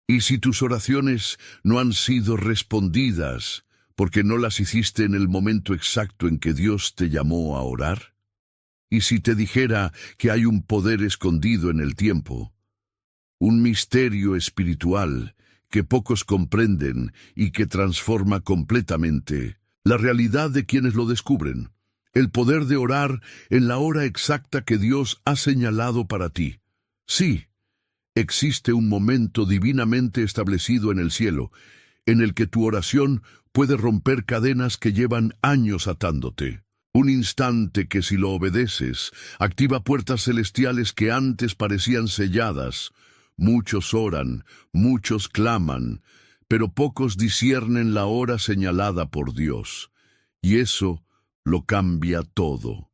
Y si tus oraciones no han sido respondidas porque no las hiciste en el momento exacto en que Dios te llamó a orar, y si te dijera que hay un poder escondido en el tiempo, un misterio espiritual que pocos comprenden y que transforma completamente la realidad de quienes lo descubren, el poder de orar en la hora exacta que Dios ha señalado para ti. Sí, existe un momento divinamente establecido en el cielo, en el que tu oración puede romper cadenas que llevan años atándote. Un instante que, si lo obedeces, activa puertas celestiales que antes parecían selladas. Muchos oran, muchos claman, pero pocos disciernen la hora señalada por Dios. Y eso lo cambia todo.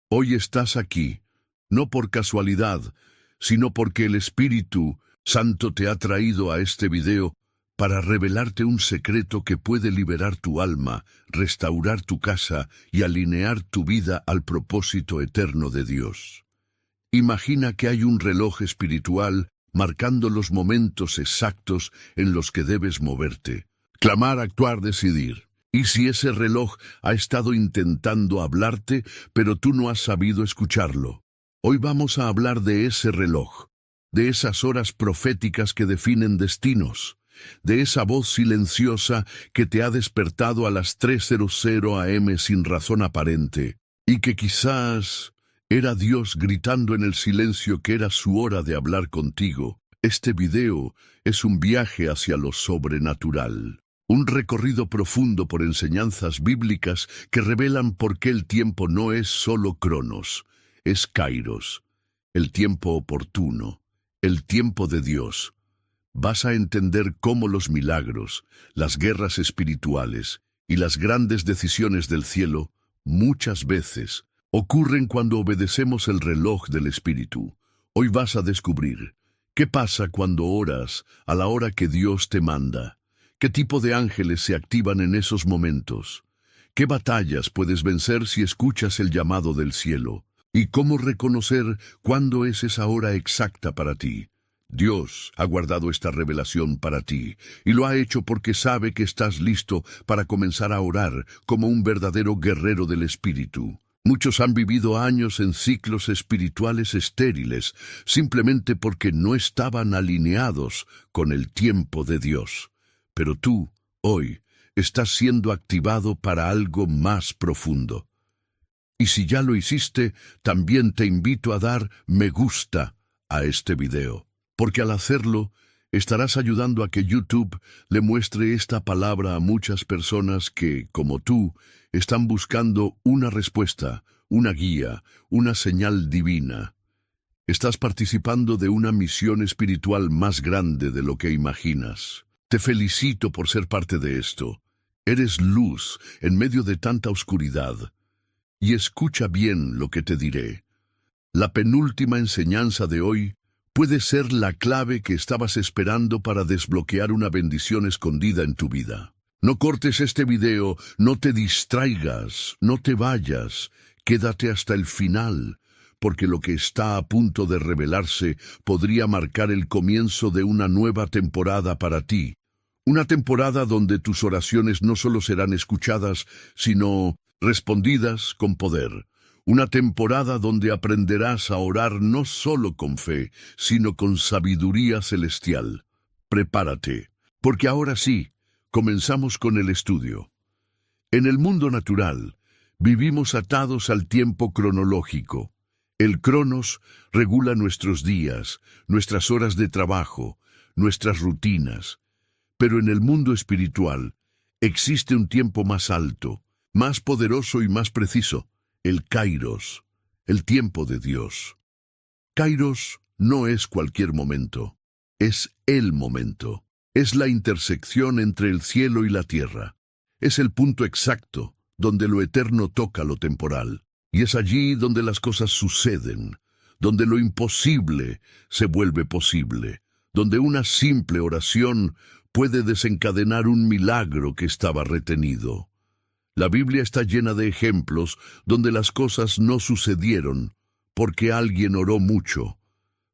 Hoy estás aquí, no por casualidad, sino porque el Espíritu Santo te ha traído a este video para revelarte un secreto que puede liberar tu alma, restaurar tu casa y alinear tu vida al propósito eterno de Dios. Imagina que hay un reloj espiritual marcando los momentos exactos en los que debes moverte. Clamar, actuar, decidir. Y si ese reloj ha estado intentando hablarte, pero tú no has sabido escucharlo. Hoy vamos a hablar de ese reloj, de esas horas proféticas que definen destinos, de esa voz silenciosa que te ha despertado a las 3:00 AM sin razón aparente, y que quizás era Dios gritando en el silencio que era su hora de hablar contigo. Este video es un viaje hacia lo sobrenatural, un recorrido profundo por enseñanzas bíblicas que revelan por qué el tiempo no es solo Cronos, es Kairos, el tiempo oportuno, el tiempo de Dios. Vas a entender cómo los milagros, las guerras espirituales y las grandes decisiones del cielo, muchas veces, ocurren cuando obedecemos el reloj del Espíritu. Hoy vas a descubrir qué pasa cuando oras a la hora que Dios te manda, qué tipo de ángeles se activan en esos momentos, qué batallas puedes vencer si escuchas el llamado del cielo, y cómo reconocer cuándo es esa hora exacta para ti. Dios ha guardado esta revelación para ti, y lo ha hecho porque sabe que estás listo para comenzar a orar como un verdadero guerrero del Espíritu. Muchos han vivido años en ciclos espirituales estériles, simplemente porque no estaban alineados con el tiempo de Dios. Pero tú, hoy, estás siendo activado para algo más profundo. Y si ya lo hiciste, también te invito a dar me gusta a este video, porque al hacerlo, estarás ayudando a que YouTube le muestre esta palabra a muchas personas que, como tú, están buscando una respuesta, una guía, una señal divina. Estás participando de una misión espiritual más grande de lo que imaginas. Te felicito por ser parte de esto. Eres luz en medio de tanta oscuridad. Y escucha bien lo que te diré. La penúltima enseñanza de hoy puede ser la clave que estabas esperando para desbloquear una bendición escondida en tu vida. No cortes este video, no te distraigas, no te vayas, quédate hasta el final, porque lo que está a punto de revelarse podría marcar el comienzo de una nueva temporada para ti. Una temporada donde tus oraciones no solo serán escuchadas, sino respondidas con poder. Una temporada donde aprenderás a orar no solo con fe, sino con sabiduría celestial. Prepárate, porque ahora sí, comenzamos con el estudio. En el mundo natural, vivimos atados al tiempo cronológico. El Cronos regula nuestros días, nuestras horas de trabajo, nuestras rutinas. Pero en el mundo espiritual, existe un tiempo más alto, más poderoso y más preciso, el Kairos, el tiempo de Dios. Kairos no es cualquier momento, es el momento. Es la intersección entre el cielo y la tierra. Es el punto exacto donde lo eterno toca lo temporal. Y es allí donde las cosas suceden, donde lo imposible se vuelve posible, donde una simple oración puede desencadenar un milagro que estaba retenido. La Biblia está llena de ejemplos donde las cosas no sucedieron porque alguien oró mucho,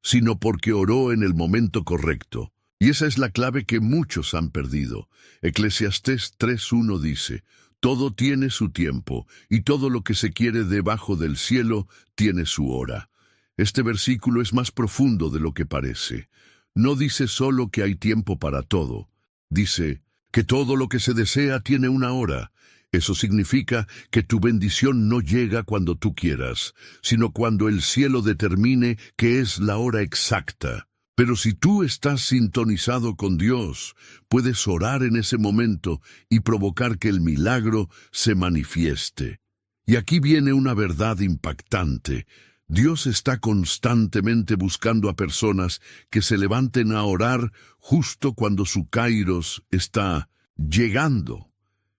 sino porque oró en el momento correcto, Y esa es la clave que muchos han perdido. Eclesiastés 3:1 dice, todo tiene su tiempo, y todo lo que se quiere debajo del cielo tiene su hora. Este versículo es más profundo de lo que parece. No dice solo que hay tiempo para todo. Dice que todo lo que se desea tiene una hora. Eso significa que tu bendición no llega cuando tú quieras, sino cuando el cielo determine que es la hora exacta. Pero si tú estás sintonizado con Dios, puedes orar en ese momento y provocar que el milagro se manifieste. Y aquí viene una verdad impactante. Dios está constantemente buscando a personas que se levanten a orar justo cuando su kairos está llegando.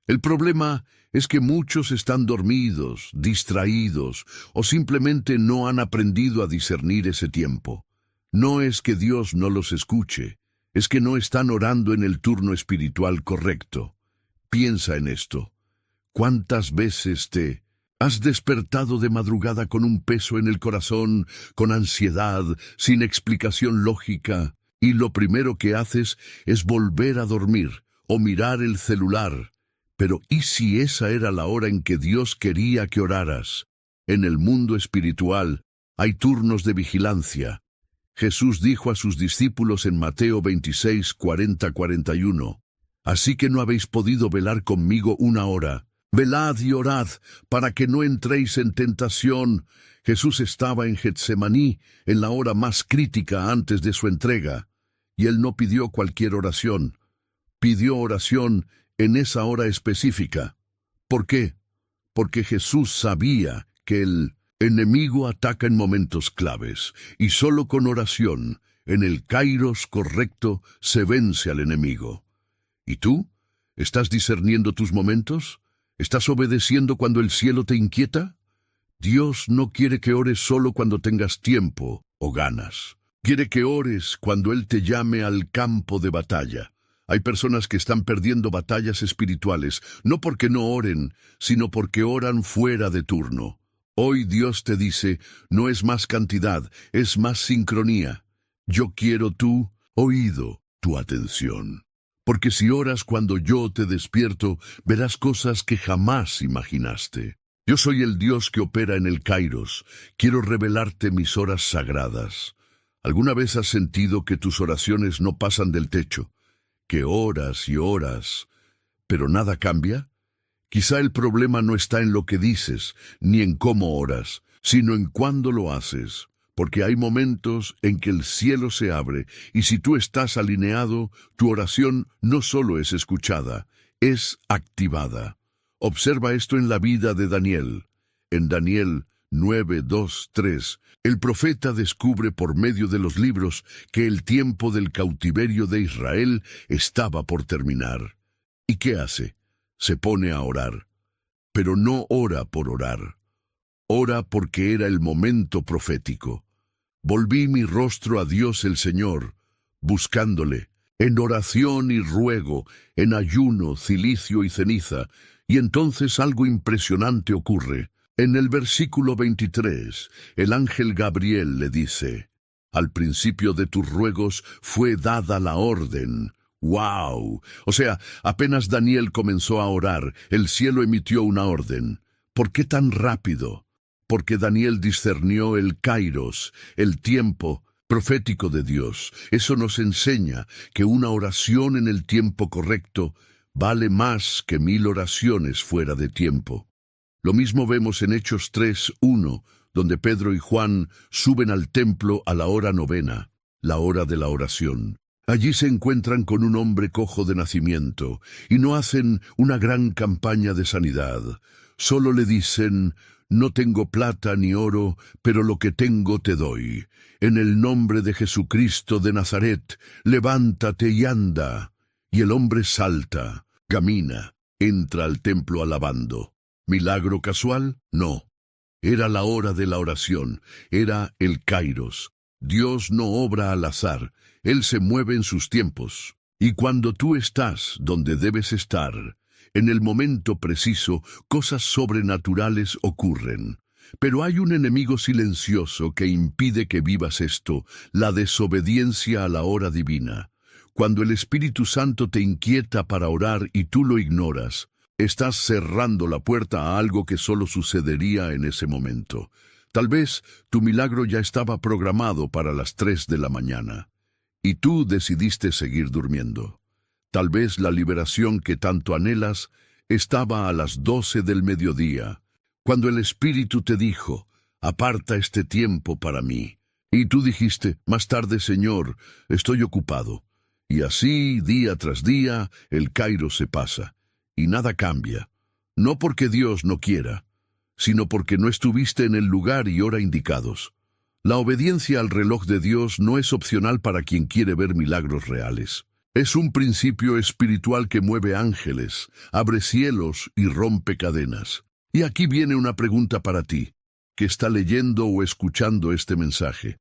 El problema es que muchos están dormidos, distraídos, o simplemente no han aprendido a discernir ese tiempo. No es que Dios no los escuche, es que no están orando en el turno espiritual correcto. Piensa en esto. ¿Cuántas veces te has despertado de madrugada con un peso en el corazón, con ansiedad, sin explicación lógica, y lo primero que haces es volver a dormir o mirar el celular? Pero ¿y si esa era la hora en que Dios quería que oraras? En el mundo espiritual hay turnos de vigilancia. Jesús dijo a sus discípulos en Mateo 26, 40-41, así que no habéis podido velar conmigo una hora. Velad y orad, para que no entréis en tentación. Jesús estaba en Getsemaní, en la hora más crítica antes de su entrega, y él no pidió cualquier oración. Pidió oración en esa hora específica. ¿Por qué? Porque Jesús sabía que el enemigo ataca en momentos claves, y solo con oración, en el kairos correcto, se vence al enemigo. ¿Y tú? ¿Estás discerniendo tus momentos? ¿Estás obedeciendo cuando el cielo te inquieta? Dios no quiere que ores solo cuando tengas tiempo o ganas. Quiere que ores cuando Él te llame al campo de batalla. Hay personas que están perdiendo batallas espirituales, no porque no oren, sino porque oran fuera de turno. Hoy Dios te dice, no es más cantidad, es más sincronía. Yo quiero tu oído, tu atención. Porque si oras cuando yo te despierto, verás cosas que jamás imaginaste. Yo soy el Dios que opera en el kairos. Quiero revelarte mis horas sagradas. ¿Alguna vez has sentido que tus oraciones no pasan del techo? Que oras y oras, pero nada cambia. Quizá el problema no está en lo que dices, ni en cómo oras, sino en cuándo lo haces, porque hay momentos en que el cielo se abre, y si tú estás alineado, tu oración no solo es escuchada, es activada. Observa esto en la vida de Daniel. En Daniel 9, 2, 3, el profeta descubre por medio de los libros que el tiempo del cautiverio de Israel estaba por terminar. ¿Y qué hace? Se pone a orar. Pero no ora por orar. Ora porque era el momento profético. Volví mi rostro a Dios el Señor, buscándole, en oración y ruego, en ayuno, cilicio y ceniza, y entonces algo impresionante ocurre. En el versículo 23, el ángel Gabriel le dice, al principio de tus ruegos fue dada la orden. ¡Wow! O sea, apenas Daniel comenzó a orar, el cielo emitió una orden. ¿Por qué tan rápido? Porque Daniel discernió el kairos, el tiempo profético de Dios. Eso nos enseña que una oración en el tiempo correcto vale más que 1000 oraciones fuera de tiempo. Lo mismo vemos en Hechos 3:1, donde Pedro y Juan suben al templo a la hora novena, la hora de la oración. Allí se encuentran con un hombre cojo de nacimiento, y no hacen una gran campaña de sanidad. Solo le dicen, no tengo plata ni oro, pero lo que tengo te doy. En el nombre de Jesucristo de Nazaret, levántate y anda. Y el hombre salta, camina, entra al templo alabando. ¿Milagro casual? No. Era la hora de la oración, era el kairos. Dios no obra al azar, Él se mueve en sus tiempos. Y cuando tú estás donde debes estar, en el momento preciso, cosas sobrenaturales ocurren. Pero hay un enemigo silencioso que impide que vivas esto, la desobediencia a la hora divina. Cuando el Espíritu Santo te inquieta para orar y tú lo ignoras, estás cerrando la puerta a algo que solo sucedería en ese momento. Tal vez tu milagro ya estaba programado para las 3 de la mañana, y tú decidiste seguir durmiendo. Tal vez la liberación que tanto anhelas estaba a las 12 del mediodía, cuando el Espíritu te dijo, aparta este tiempo para mí. Y tú dijiste, más tarde, Señor, estoy ocupado. Y así, día tras día, el kairos se pasa, y nada cambia. No porque Dios no quiera, sino porque no estuviste en el lugar y hora indicados. La obediencia al reloj de Dios no es opcional para quien quiere ver milagros reales. Es un principio espiritual que mueve ángeles, abre cielos y rompe cadenas. Y aquí viene una pregunta para ti, que está leyendo o escuchando este mensaje.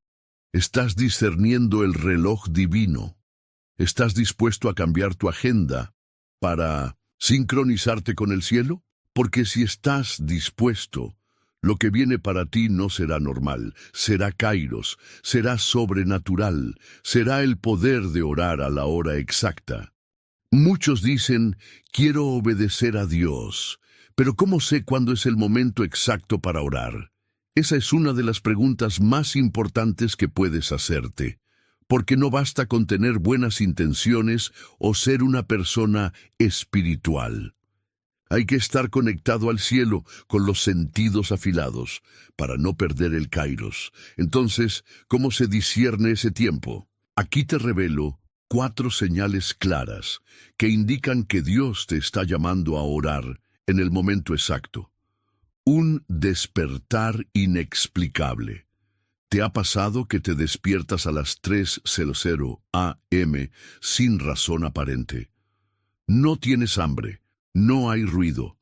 ¿Estás discerniendo el reloj divino? ¿Estás dispuesto a cambiar tu agenda para sincronizarte con el cielo? Porque si estás dispuesto, lo que viene para ti no será normal, será kairos, será sobrenatural, será el poder de orar a la hora exacta. Muchos dicen, quiero obedecer a Dios, pero ¿cómo sé cuándo es el momento exacto para orar? Esa es una de las preguntas más importantes que puedes hacerte, porque no basta con tener buenas intenciones o ser una persona espiritual. Hay que estar conectado al cielo con los sentidos afilados para no perder el kairos. Entonces, ¿cómo se discierne ese tiempo? Aquí te revelo 4 señales claras que indican que Dios te está llamando a orar en el momento exacto. Un despertar inexplicable. ¿Te ha pasado que te despiertas a las 3:00 a.m. sin razón aparente? No tienes hambre, no hay ruido.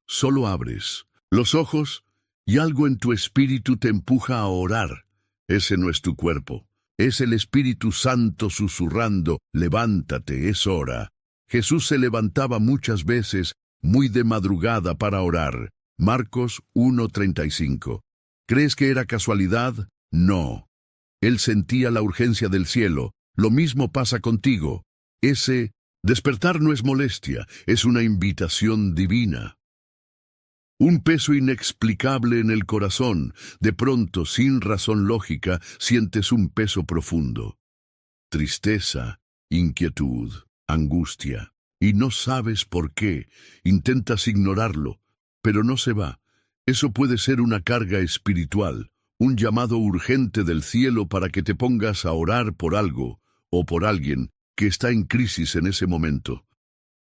Solo abres los ojos y algo en tu espíritu te empuja a orar. Ese no es tu cuerpo, es el Espíritu Santo susurrando, levántate, es hora. Jesús se levantaba muchas veces, muy de madrugada para orar. Marcos 1:35. ¿Crees que era casualidad? No. Él sentía la urgencia del cielo. Lo mismo pasa contigo. Ese despertar no es molestia, es una invitación divina. Un peso inexplicable en el corazón. De pronto, sin razón lógica, sientes un peso profundo. Tristeza, inquietud, angustia. Y no sabes por qué. Intentas ignorarlo, pero no se va. Eso puede ser una carga espiritual, un llamado urgente del cielo para que te pongas a orar por algo o por alguien que está en crisis en ese momento.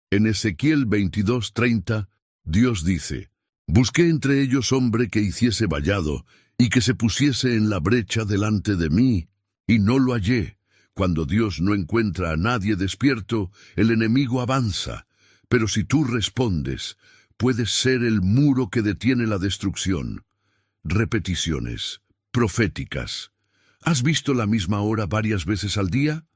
En Ezequiel 22:30, Dios dice, «Busqué entre ellos hombre que hiciese vallado y que se pusiese en la brecha delante de mí, y no lo hallé». Cuando Dios no encuentra a nadie despierto, el enemigo avanza, pero si tú respondes, puedes ser el muro que detiene la destrucción. Repeticiones proféticas. ¿Has visto la misma hora varias veces al día?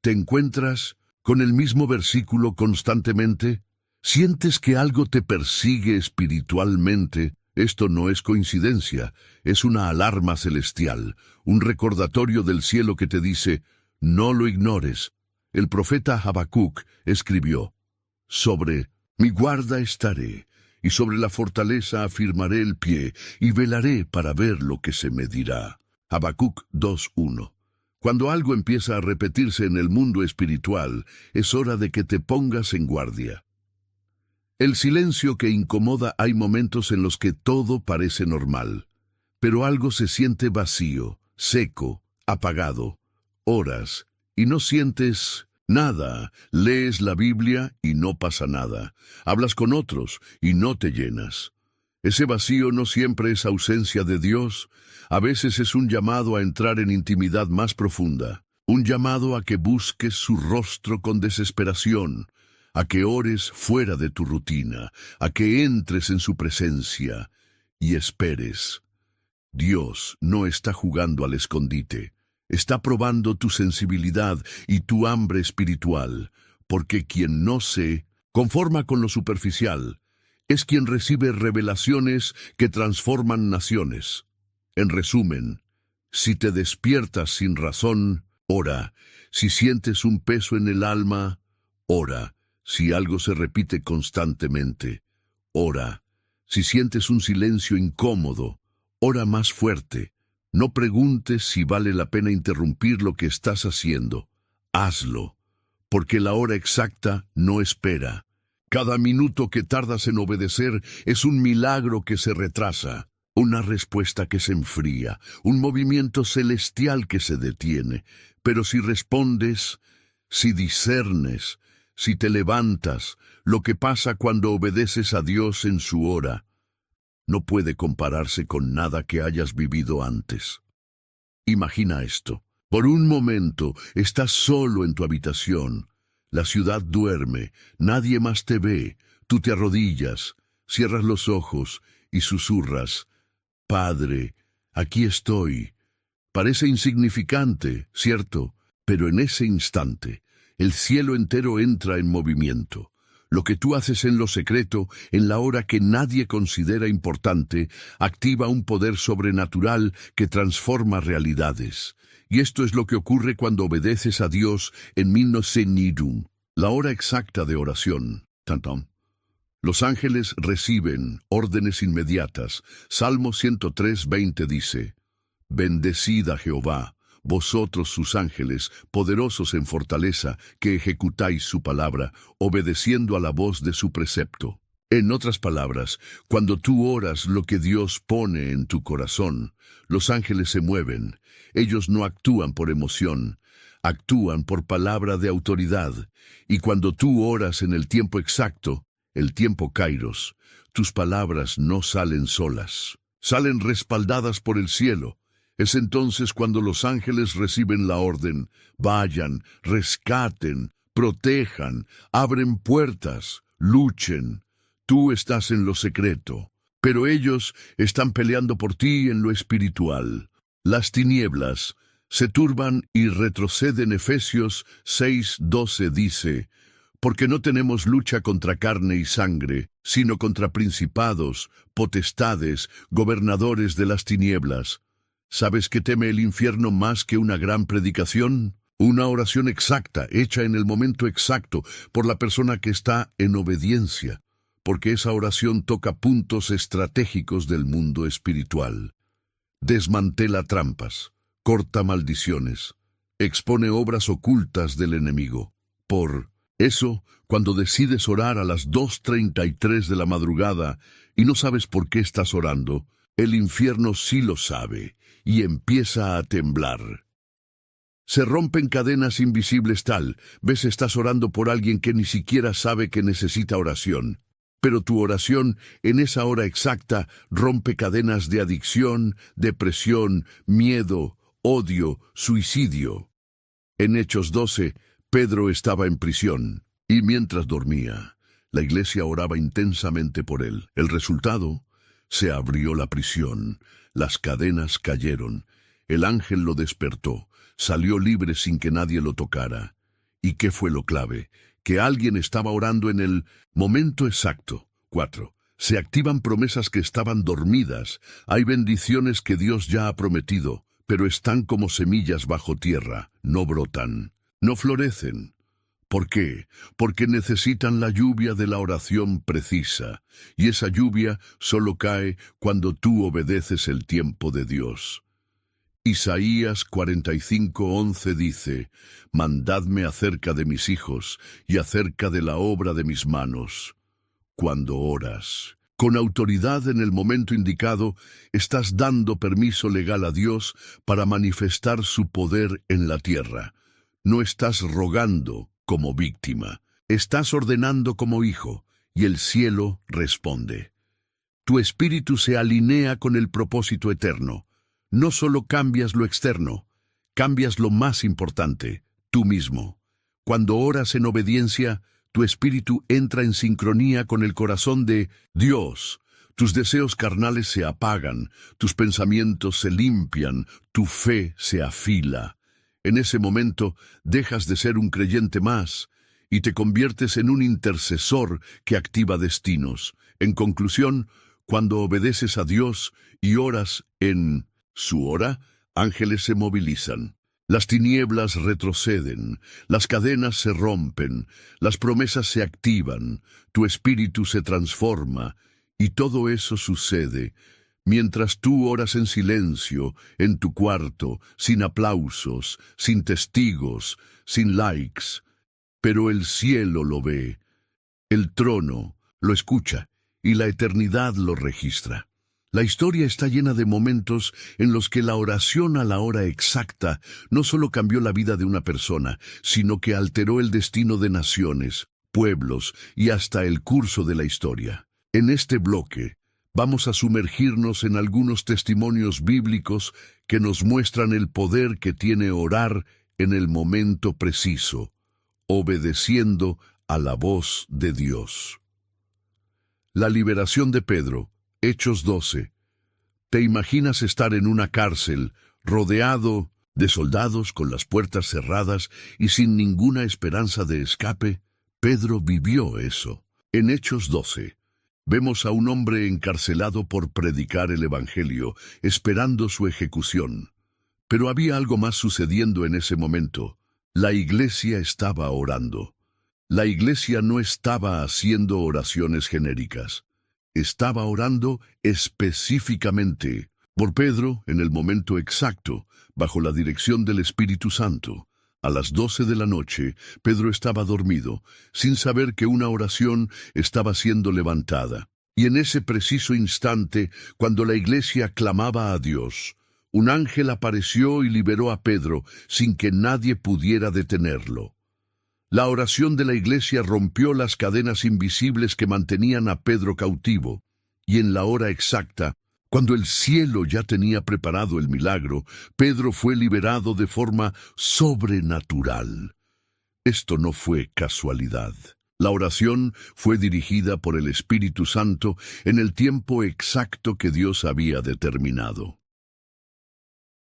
¿Te encuentras con el mismo versículo constantemente? ¿Sientes que algo te persigue espiritualmente? Esto no es coincidencia, es una alarma celestial, un recordatorio del cielo que te dice, no lo ignores. El profeta Habacuc escribió, sobre mi guarda estaré, y sobre la fortaleza afirmaré el pie, y velaré para ver lo que se me dirá. Habacuc 2:1. Cuando algo empieza a repetirse en el mundo espiritual, es hora de que te pongas en guardia. El silencio que incomoda. Hay momentos en los que todo parece normal, pero algo se siente vacío, seco, apagado. Horas, y no sientes nada. Lees la Biblia y no pasa nada. Hablas con otros y no te llenas. Ese vacío no siempre es ausencia de Dios. A veces es un llamado a entrar en intimidad más profunda. Un llamado a que busques su rostro con desesperación. A que ores fuera de tu rutina. A que entres en su presencia y esperes. Dios no está jugando al escondite. Está probando tu sensibilidad y tu hambre espiritual, porque quien no se conforma con lo superficial es quien recibe revelaciones que transforman naciones. En resumen, si te despiertas sin razón, ora. Si sientes un peso en el alma, ora. Si algo se repite constantemente, ora. Si sientes un silencio incómodo, ora más fuerte. No preguntes si vale la pena interrumpir lo que estás haciendo. Hazlo, porque la hora exacta no espera. Cada minuto que tardas en obedecer es un milagro que se retrasa, una respuesta que se enfría, un movimiento celestial que se detiene. Pero si respondes, si discernes, si te levantas, lo que pasa cuando obedeces a Dios en su hora, no puede compararse con nada que hayas vivido antes. Imagina esto. Por un momento estás solo en tu habitación. La ciudad duerme, nadie más te ve. Tú te arrodillas, cierras los ojos y susurras: Padre, aquí estoy. Parece insignificante, ¿cierto? Pero en ese instante, el cielo entero entra en movimiento. Lo que tú haces en lo secreto, en la hora que nadie considera importante, activa un poder sobrenatural que transforma realidades. Y esto es lo que ocurre cuando obedeces a Dios en Minnosenidum, la hora exacta de oración. Tantam. Los ángeles reciben órdenes inmediatas. Salmo 103:20 dice: Bendecid a Jehová, vosotros sus ángeles, poderosos en fortaleza, que ejecutáis su palabra, obedeciendo a la voz de su precepto. En otras palabras, cuando tú oras lo que Dios pone en tu corazón, los ángeles se mueven. Ellos no actúan por emoción, actúan por palabra de autoridad. Y cuando tú oras en el tiempo exacto, el tiempo Kairos, tus palabras no salen solas, salen respaldadas por el cielo. Es entonces cuando los ángeles reciben la orden: vayan, rescaten, protejan, abren puertas, luchen. Tú estás en lo secreto, pero ellos están peleando por ti en lo espiritual. Las tinieblas se turban y retroceden. Efesios 6:12 dice: porque no tenemos lucha contra carne y sangre, sino contra principados, potestades, gobernadores de las tinieblas. ¿Sabes qué teme el infierno más que una gran predicación? Una oración exacta, hecha en el momento exacto, por la persona que está en obediencia, porque esa oración toca puntos estratégicos del mundo espiritual. Desmantela trampas, corta maldiciones, expone obras ocultas del enemigo. Por eso, cuando decides orar a las 2:33 de la madrugada y no sabes por qué estás orando, el infierno sí lo sabe y empieza a temblar. Se rompen cadenas invisibles vez estás orando por alguien que ni siquiera sabe que necesita oración. Pero tu oración en esa hora exacta rompe cadenas de adicción, depresión, miedo, odio, suicidio. En Hechos 12, Pedro estaba en prisión, y mientras dormía, la iglesia oraba intensamente por él. El resultado: se abrió la prisión, las cadenas cayeron, el ángel lo despertó, salió libre sin que nadie lo tocara. ¿Y qué fue lo clave? Que alguien estaba orando en el momento exacto. 4. Se activan promesas que estaban dormidas. Hay bendiciones que Dios ya ha prometido, pero están como semillas bajo tierra, no brotan, no florecen. ¿Por qué? Porque necesitan la lluvia de la oración precisa, y esa lluvia solo cae cuando tú obedeces el tiempo de Dios. Isaías 45:11 dice: mandadme acerca de mis hijos y acerca de la obra de mis manos. Cuando oras con autoridad en el momento indicado, estás dando permiso legal a Dios para manifestar su poder en la tierra. No estás rogando como víctima, estás ordenando como hijo, y el cielo responde. Tu espíritu se alinea con el propósito eterno. No solo cambias lo externo, cambias lo más importante, tú mismo. Cuando oras en obediencia, tu espíritu entra en sincronía con el corazón de Dios. Tus deseos carnales se apagan, tus pensamientos se limpian, tu fe se afila. En ese momento dejas de ser un creyente más y te conviertes en un intercesor que activa destinos. En conclusión, cuando obedeces a Dios y oras en su hora, ángeles se movilizan. Las tinieblas retroceden, las cadenas se rompen, las promesas se activan, tu espíritu se transforma, y todo eso sucede mientras tú oras en silencio, en tu cuarto, sin aplausos, sin testigos, sin likes. Pero el cielo lo ve, el trono lo escucha, y la eternidad lo registra. La historia está llena de momentos en los que la oración a la hora exacta no solo cambió la vida de una persona, sino que alteró el destino de naciones, pueblos y hasta el curso de la historia. En este bloque, vamos a sumergirnos en algunos testimonios bíblicos que nos muestran el poder que tiene orar en el momento preciso, obedeciendo a la voz de Dios. La liberación de Pedro, Hechos 12. ¿Te imaginas estar en una cárcel, rodeado de soldados con las puertas cerradas y sin ninguna esperanza de escape? Pedro vivió eso. En Hechos 12, vemos a un hombre encarcelado por predicar el Evangelio, esperando su ejecución. Pero había algo más sucediendo en ese momento. La iglesia estaba orando. La iglesia no estaba haciendo oraciones genéricas. Estaba orando específicamente por Pedro en el momento exacto, bajo la dirección del Espíritu Santo. A las 12 de la noche, Pedro estaba dormido, sin saber que una oración estaba siendo levantada. Y en ese preciso instante, cuando la iglesia clamaba a Dios, un ángel apareció y liberó a Pedro sin que nadie pudiera detenerlo. La oración de la iglesia rompió las cadenas invisibles que mantenían a Pedro cautivo, y en la hora exacta, cuando el cielo ya tenía preparado el milagro, Pedro fue liberado de forma sobrenatural. Esto no fue casualidad. La oración fue dirigida por el Espíritu Santo en el tiempo exacto que Dios había determinado.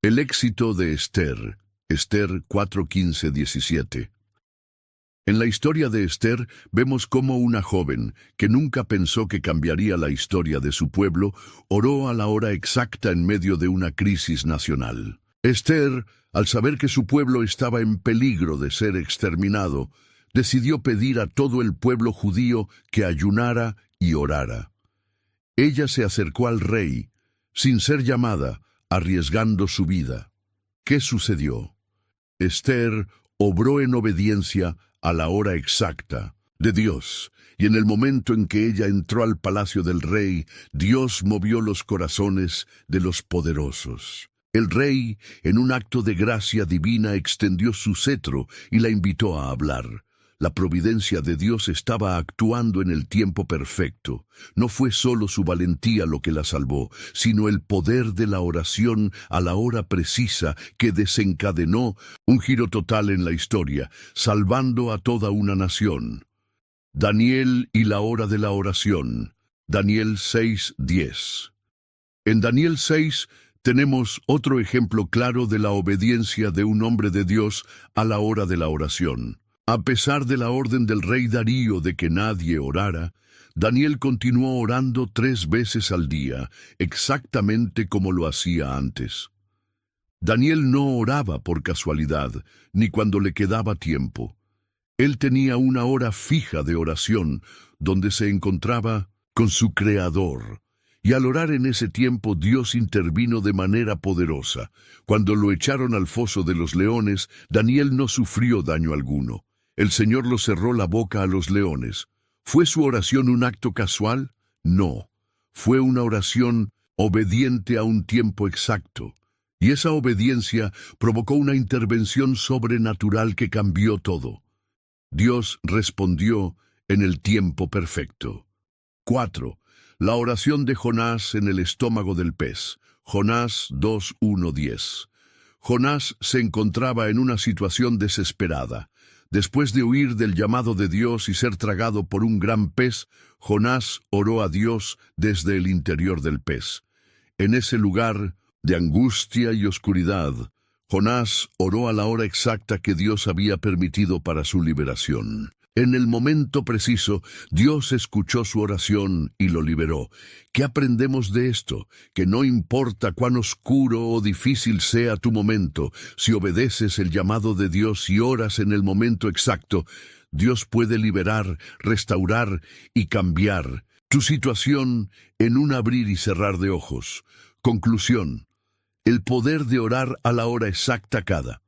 El éxito de Esther, Esther 4:15-17. En la historia de Esther vemos cómo una joven, que nunca pensó que cambiaría la historia de su pueblo, oró a la hora exacta en medio de una crisis nacional. Esther, al saber que su pueblo estaba en peligro de ser exterminado, decidió pedir a todo el pueblo judío que ayunara y orara. Ella se acercó al rey, sin ser llamada, arriesgando su vida. ¿Qué sucedió? Esther obró en obediencia a la hora exacta de Dios, y en el momento en que ella entró al palacio del rey, Dios movió los corazones de los poderosos. El rey, en un acto de gracia divina, extendió su cetro y la invitó a hablar. La providencia de Dios estaba actuando en el tiempo perfecto. No fue solo su valentía lo que la salvó, sino el poder de la oración a la hora precisa que desencadenó un giro total en la historia, salvando a toda una nación. Daniel y la hora de la oración. Daniel 6:10. En Daniel 6 tenemos otro ejemplo claro de la obediencia de un hombre de Dios a la hora de la oración. A pesar de la orden del rey Darío de que nadie orara, Daniel continuó orando 3 veces al día, exactamente como lo hacía antes. Daniel no oraba por casualidad, ni cuando le quedaba tiempo. Él tenía una hora fija de oración, donde se encontraba con su Creador. Y al orar en ese tiempo, Dios intervino de manera poderosa. Cuando lo echaron al foso de los leones, Daniel no sufrió daño alguno. El Señor lo cerró la boca a los leones. ¿Fue su oración un acto casual? No. Fue una oración obediente a un tiempo exacto. Y esa obediencia provocó una intervención sobrenatural que cambió todo. Dios respondió en el tiempo perfecto. 4. La oración de Jonás en el estómago del pez. Jonás 2:1-10. Jonás se encontraba en una situación desesperada. Después de huir del llamado de Dios y ser tragado por un gran pez, Jonás oró a Dios desde el interior del pez. En ese lugar de angustia y oscuridad, Jonás oró a la hora exacta que Dios había permitido para su liberación. En el momento preciso, Dios escuchó su oración y lo liberó. ¿Qué aprendemos de esto? Que no importa cuán oscuro o difícil sea tu momento, si obedeces el llamado de Dios y oras en el momento exacto, Dios puede liberar, restaurar y cambiar tu situación en un abrir y cerrar de ojos. Conclusión: el poder de orar a la hora exacta cada.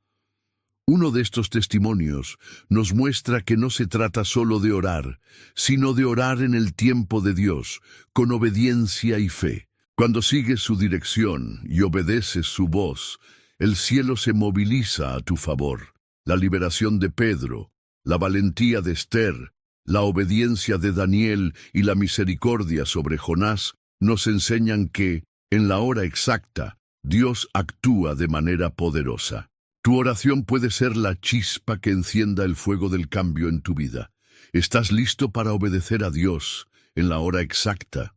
Uno de estos testimonios nos muestra que no se trata solo de orar, sino de orar en el tiempo de Dios, con obediencia y fe. Cuando sigues su dirección y obedeces su voz, el cielo se moviliza a tu favor. La liberación de Pedro, la valentía de Esther, la obediencia de Daniel y la misericordia sobre Jonás nos enseñan que, en la hora exacta, Dios actúa de manera poderosa. Tu oración puede ser la chispa que encienda el fuego del cambio en tu vida. ¿Estás listo para obedecer a Dios en la hora exacta?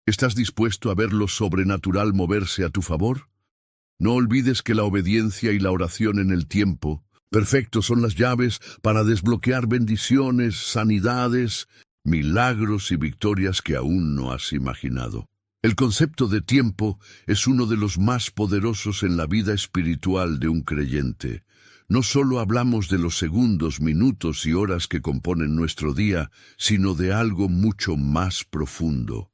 ¿Estás dispuesto a ver lo sobrenatural moverse a tu favor? No olvides que la obediencia y la oración en el tiempo perfecto son las llaves para desbloquear bendiciones, sanidades, milagros y victorias que aún no has imaginado. El concepto de tiempo es uno de los más poderosos en la vida espiritual de un creyente. No solo hablamos de los segundos, minutos y horas que componen nuestro día, sino de algo mucho más profundo: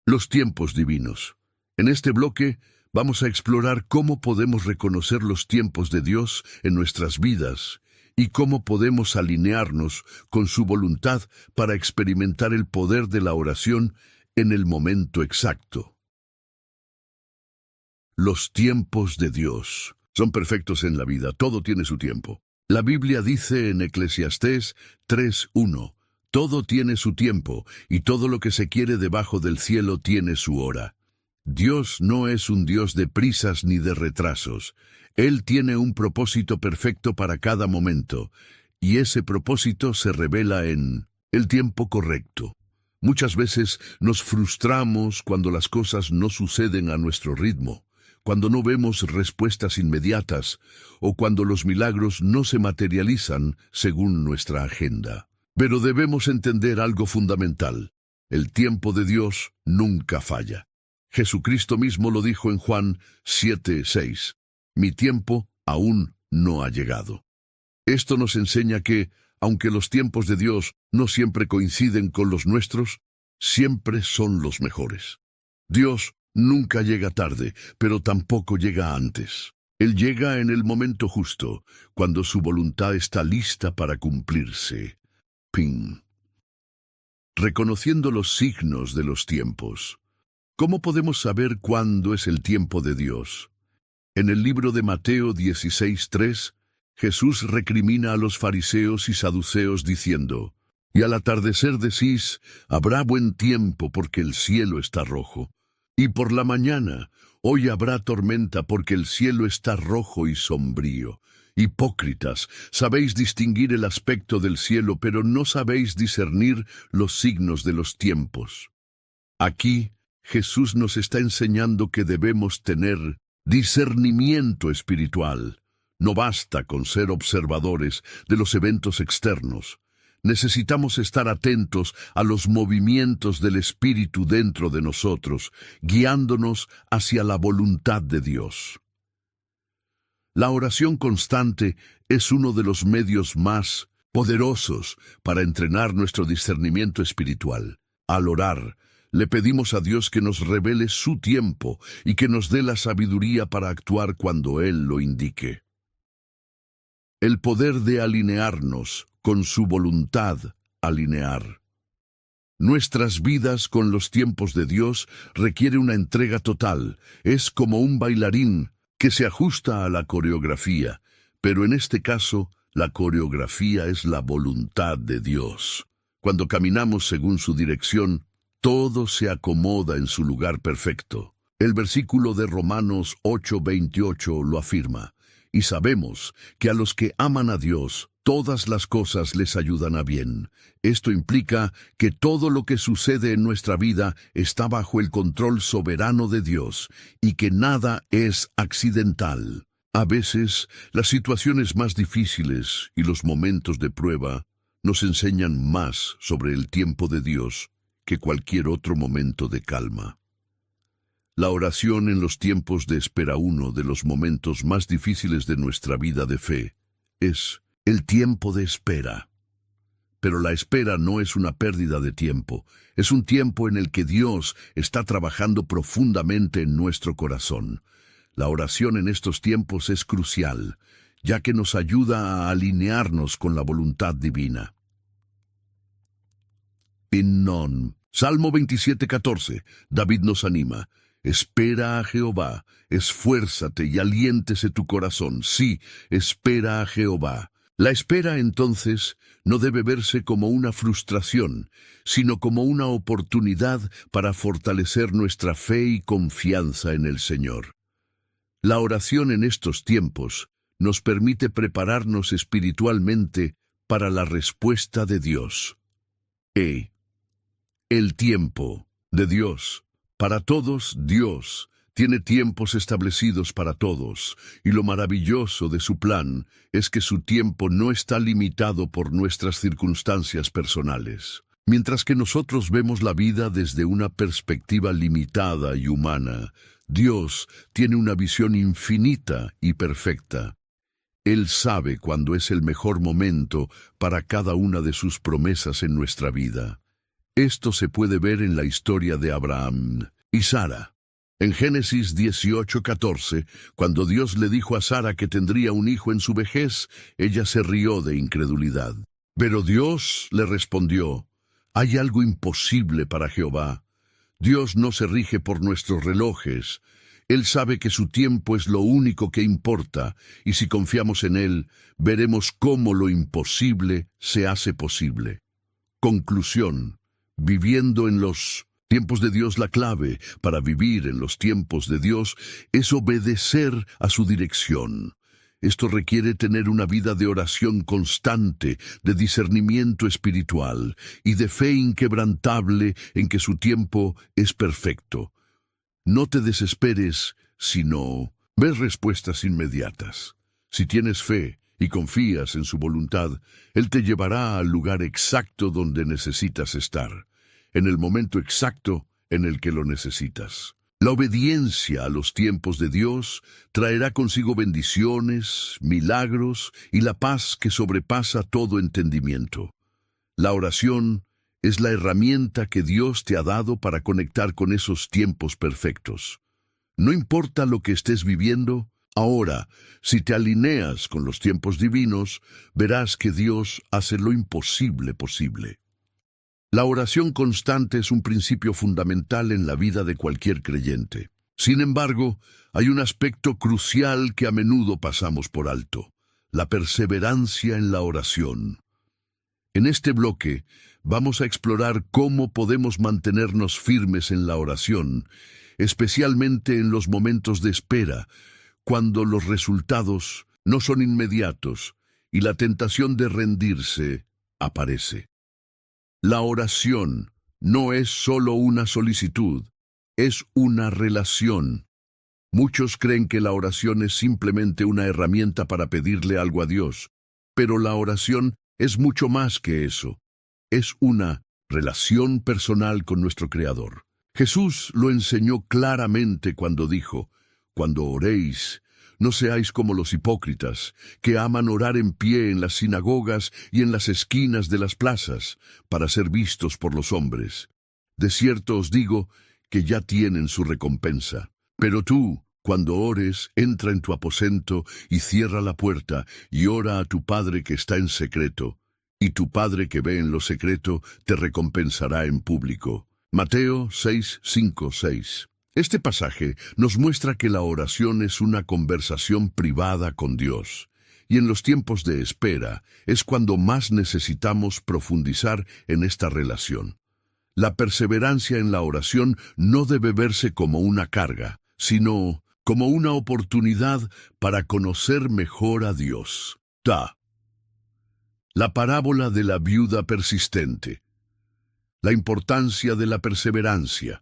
los tiempos divinos. En este bloque vamos a explorar cómo podemos reconocer los tiempos de Dios en nuestras vidas y cómo podemos alinearnos con su voluntad para experimentar el poder de la oración en el momento exacto. Los tiempos de Dios son perfectos en la vida, todo tiene su tiempo. La Biblia dice en Eclesiastés 3:1, todo tiene su tiempo, y todo lo que se quiere debajo del cielo tiene su hora. Dios no es un Dios de prisas ni de retrasos. Él tiene un propósito perfecto para cada momento, y ese propósito se revela en el tiempo correcto. Muchas veces nos frustramos cuando las cosas no suceden a nuestro ritmo, cuando no vemos respuestas inmediatas o cuando los milagros no se materializan según nuestra agenda. Pero debemos entender algo fundamental: el tiempo de Dios nunca falla. Jesucristo mismo lo dijo en Juan 7:6, mi tiempo aún no ha llegado. Esto nos enseña que, aunque los tiempos de Dios no siempre coinciden con los nuestros, siempre son los mejores. Dios nunca llega tarde, pero tampoco llega antes. Él llega en el momento justo, cuando su voluntad está lista para cumplirse. Ping. Reconociendo los signos de los tiempos. ¿Cómo podemos saber cuándo es el tiempo de Dios? En el libro de Mateo 16:3, Jesús recrimina a los fariseos y saduceos diciendo: y al atardecer decís, habrá buen tiempo porque el cielo está rojo. Y por la mañana, hoy habrá tormenta porque el cielo está rojo y sombrío. Hipócritas, sabéis distinguir el aspecto del cielo, pero no sabéis discernir los signos de los tiempos. Aquí, Jesús nos está enseñando que debemos tener discernimiento espiritual. No basta con ser observadores de los eventos externos. Necesitamos estar atentos a los movimientos del Espíritu dentro de nosotros, guiándonos hacia la voluntad de Dios. La oración constante es uno de los medios más poderosos para entrenar nuestro discernimiento espiritual. Al orar, le pedimos a Dios que nos revele su tiempo y que nos dé la sabiduría para actuar cuando Él lo indique. El poder de alinearnos con su voluntad, alinear. Nuestras vidas con los tiempos de Dios requiere una entrega total. Es como un bailarín que se ajusta a la coreografía, pero en este caso, la coreografía es la voluntad de Dios. Cuando caminamos según su dirección, todo se acomoda en su lugar perfecto. El versículo de Romanos 8:28 lo afirma. Y sabemos que a los que aman a Dios, todas las cosas les ayudan a bien. Esto implica que todo lo que sucede en nuestra vida está bajo el control soberano de Dios y que nada es accidental. A veces, las situaciones más difíciles y los momentos de prueba nos enseñan más sobre el tiempo de Dios que cualquier otro momento de calma. La oración en los tiempos de espera, uno de los momentos más difíciles de nuestra vida de fe, es el tiempo de espera. Pero la espera no es una pérdida de tiempo, es un tiempo en el que Dios está trabajando profundamente en nuestro corazón. La oración en estos tiempos es crucial, ya que nos ayuda a alinearnos con la voluntad divina. Hinón. Salmo 27:14. David nos anima. Espera a Jehová, esfuérzate y aliéntese tu corazón. Sí, espera a Jehová. La espera, entonces, no debe verse como una frustración, sino como una oportunidad para fortalecer nuestra fe y confianza en el Señor. La oración en estos tiempos nos permite prepararnos espiritualmente para la respuesta de Dios. El tiempo de Dios. Para todos, Dios tiene tiempos establecidos para todos, y lo maravilloso de su plan es que su tiempo no está limitado por nuestras circunstancias personales. Mientras que nosotros vemos la vida desde una perspectiva limitada y humana, Dios tiene una visión infinita y perfecta. Él sabe cuándo es el mejor momento para cada una de sus promesas en nuestra vida. Esto se puede ver en la historia de Abraham y Sara. En Génesis 18:14, cuando Dios le dijo a Sara que tendría un hijo en su vejez, ella se rió de incredulidad. Pero Dios le respondió: «Hay algo imposible para Jehová. Dios no se rige por nuestros relojes. Él sabe que su tiempo es lo único que importa, y si confiamos en Él, veremos cómo lo imposible se hace posible». Conclusión. Viviendo en los tiempos de Dios, la clave para vivir en los tiempos de Dios es obedecer a su dirección. Esto requiere tener una vida de oración constante, de discernimiento espiritual y de fe inquebrantable en que su tiempo es perfecto. No te desesperes, sino ves respuestas inmediatas. Si tienes fe y confías en su voluntad, Él te llevará al lugar exacto donde necesitas estar, en el momento exacto en el que lo necesitas. La obediencia a los tiempos de Dios traerá consigo bendiciones, milagros y la paz que sobrepasa todo entendimiento. La oración es la herramienta que Dios te ha dado para conectar con esos tiempos perfectos. No importa lo que estés viviendo, ahora, si te alineas con los tiempos divinos, verás que Dios hace lo imposible posible. La oración constante es un principio fundamental en la vida de cualquier creyente. Sin embargo, hay un aspecto crucial que a menudo pasamos por alto: la perseverancia en la oración. En este bloque, vamos a explorar cómo podemos mantenernos firmes en la oración, especialmente en los momentos de espera, cuando los resultados no son inmediatos y la tentación de rendirse aparece. La oración no es solo una solicitud, es una relación. Muchos creen que la oración es simplemente una herramienta para pedirle algo a Dios, pero la oración es mucho más que eso. Es una relación personal con nuestro Creador. Jesús lo enseñó claramente cuando dijo: «Cuando oréis, no seáis como los hipócritas, que aman orar en pie en las sinagogas y en las esquinas de las plazas, para ser vistos por los hombres. De cierto os digo que ya tienen su recompensa. Pero tú, cuando ores, entra en tu aposento y cierra la puerta, y ora a tu Padre que está en secreto, y tu Padre que ve en lo secreto te recompensará en público». Mateo 6:5-6. Este pasaje nos muestra que la oración es una conversación privada con Dios, y en los tiempos de espera es cuando más necesitamos profundizar en esta relación. La perseverancia en la oración no debe verse como una carga, sino como una oportunidad para conocer mejor a Dios. La parábola de la viuda persistente. La importancia de la perseverancia.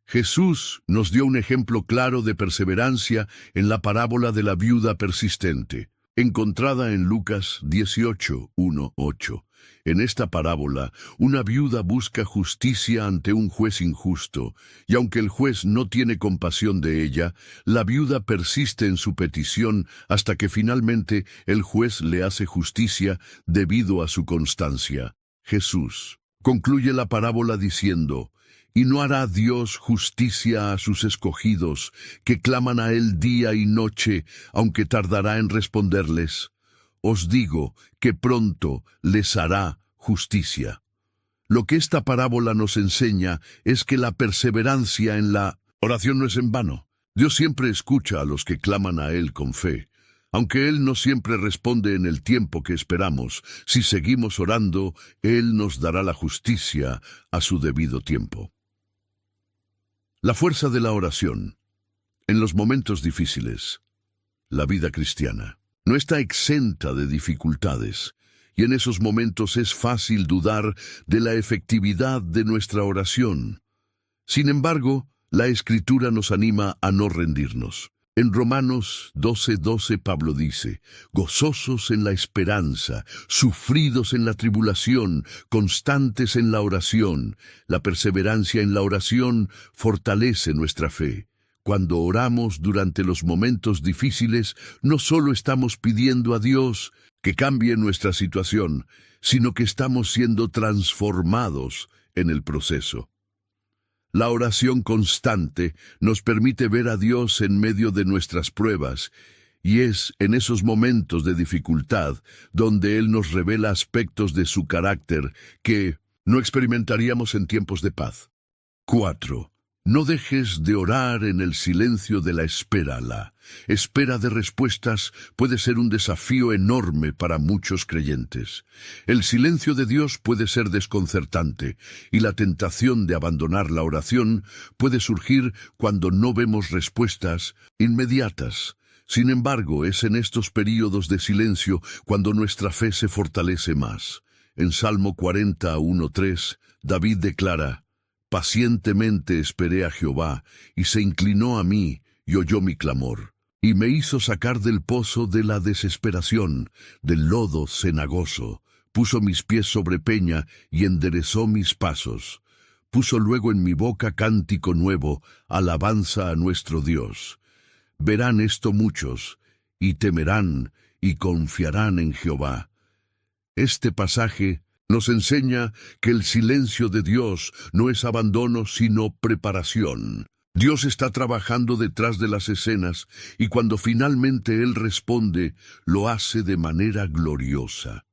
Jesús nos dio un ejemplo claro de perseverancia en la parábola de la viuda persistente. encontrada en Lucas 18:1-8. En esta parábola, una viuda busca justicia ante un juez injusto, y aunque el juez no tiene compasión de ella, la viuda persiste en su petición hasta que finalmente el juez le hace justicia debido a su constancia. Jesús concluye la parábola diciendo: «¿Y no hará Dios justicia a sus escogidos, que claman a Él día y noche, aunque tardará en responderles? Os digo que pronto les hará justicia». Lo que esta parábola nos enseña es que la perseverancia en la oración no es en vano. Dios siempre escucha a los que claman a Él con fe. Aunque Él no siempre responde en el tiempo que esperamos, si seguimos orando, Él nos dará la justicia a su debido tiempo. La fuerza de la oración. En los momentos difíciles, la vida cristiana no está exenta de dificultades, y en esos momentos es fácil dudar de la efectividad de nuestra oración. Sin embargo, la Escritura nos anima a no rendirnos. En Romanos 12:12 Pablo dice: «Gozosos en la esperanza, sufridos en la tribulación, constantes en la oración». La perseverancia en la oración fortalece nuestra fe. Cuando oramos durante los momentos difíciles, no solo estamos pidiendo a Dios que cambie nuestra situación, sino que estamos siendo transformados en el proceso. La oración constante nos permite ver a Dios en medio de nuestras pruebas, y es en esos momentos de dificultad donde Él nos revela aspectos de su carácter que no experimentaríamos en tiempos de paz. 4. No dejes de orar en el silencio de la espera. La espera de respuestas puede ser un desafío enorme para muchos creyentes. El silencio de Dios puede ser desconcertante, y la tentación de abandonar la oración puede surgir cuando no vemos respuestas inmediatas. Sin embargo, es en estos períodos de silencio cuando nuestra fe se fortalece más. En Salmo 40:1-3, David declara: «Pacientemente esperé a Jehová, y se inclinó a mí, y oyó mi clamor, y me hizo sacar del pozo de la desesperación, del lodo cenagoso. Puso mis pies sobre peña, y enderezó mis pasos. Puso luego en mi boca cántico nuevo, alabanza a nuestro Dios. Verán esto muchos, y temerán, y confiarán en Jehová». Este pasaje nos enseña que el silencio de Dios no es abandono, sino preparación. Dios está trabajando detrás de las escenas, y cuando finalmente Él responde, lo hace de manera gloriosa.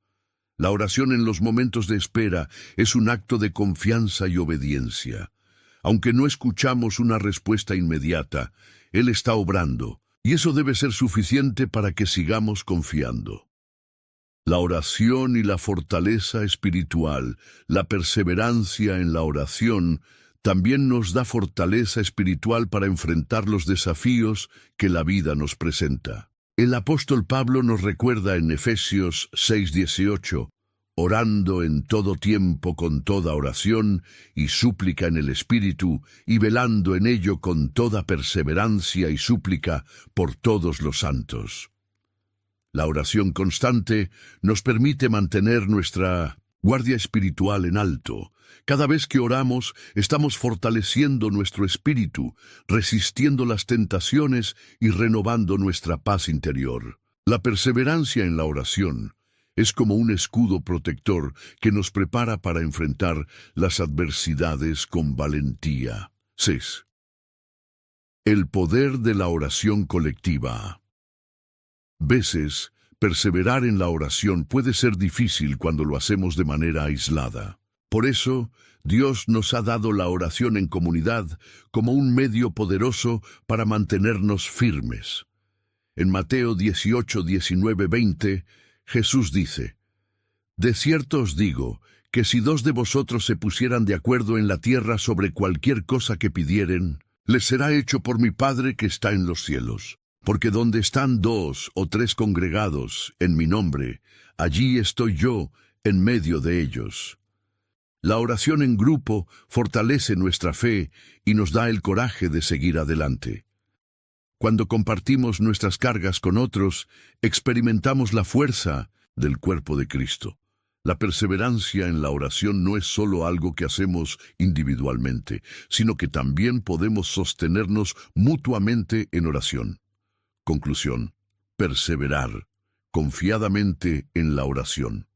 La oración en los momentos de espera es un acto de confianza y obediencia. Aunque no escuchamos una respuesta inmediata, Él está obrando, y eso debe ser suficiente para que sigamos confiando. La oración y la fortaleza espiritual, la perseverancia en la oración, también nos da fortaleza espiritual para enfrentar los desafíos que la vida nos presenta. El apóstol Pablo nos recuerda en Efesios 6:18, «Orando en todo tiempo con toda oración y súplica en el Espíritu, y velando en ello con toda perseverancia y súplica por todos los santos». La oración constante nos permite mantener nuestra guardia espiritual en alto. Cada vez que oramos, estamos fortaleciendo nuestro espíritu, resistiendo las tentaciones y renovando nuestra paz interior. La perseverancia en la oración es como un escudo protector que nos prepara para enfrentar las adversidades con valentía. 6. El poder de la oración colectiva. Veces, perseverar en la oración puede ser difícil cuando lo hacemos de manera aislada. Por eso, Dios nos ha dado la oración en comunidad como un medio poderoso para mantenernos firmes. En Mateo 18:19-20, Jesús dice: «De cierto os digo, que si 2 de vosotros se pusieran de acuerdo en la tierra sobre cualquier cosa que pidieren, les será hecho por mi Padre que está en los cielos. Porque donde están 2 o 3 congregados en mi nombre, allí estoy yo en medio de ellos». La oración en grupo fortalece nuestra fe y nos da el coraje de seguir adelante. Cuando compartimos nuestras cargas con otros, experimentamos la fuerza del cuerpo de Cristo. La perseverancia en la oración no es solo algo que hacemos individualmente, sino que también podemos sostenernos mutuamente en oración. Conclusión: perseverar confiadamente en la oración.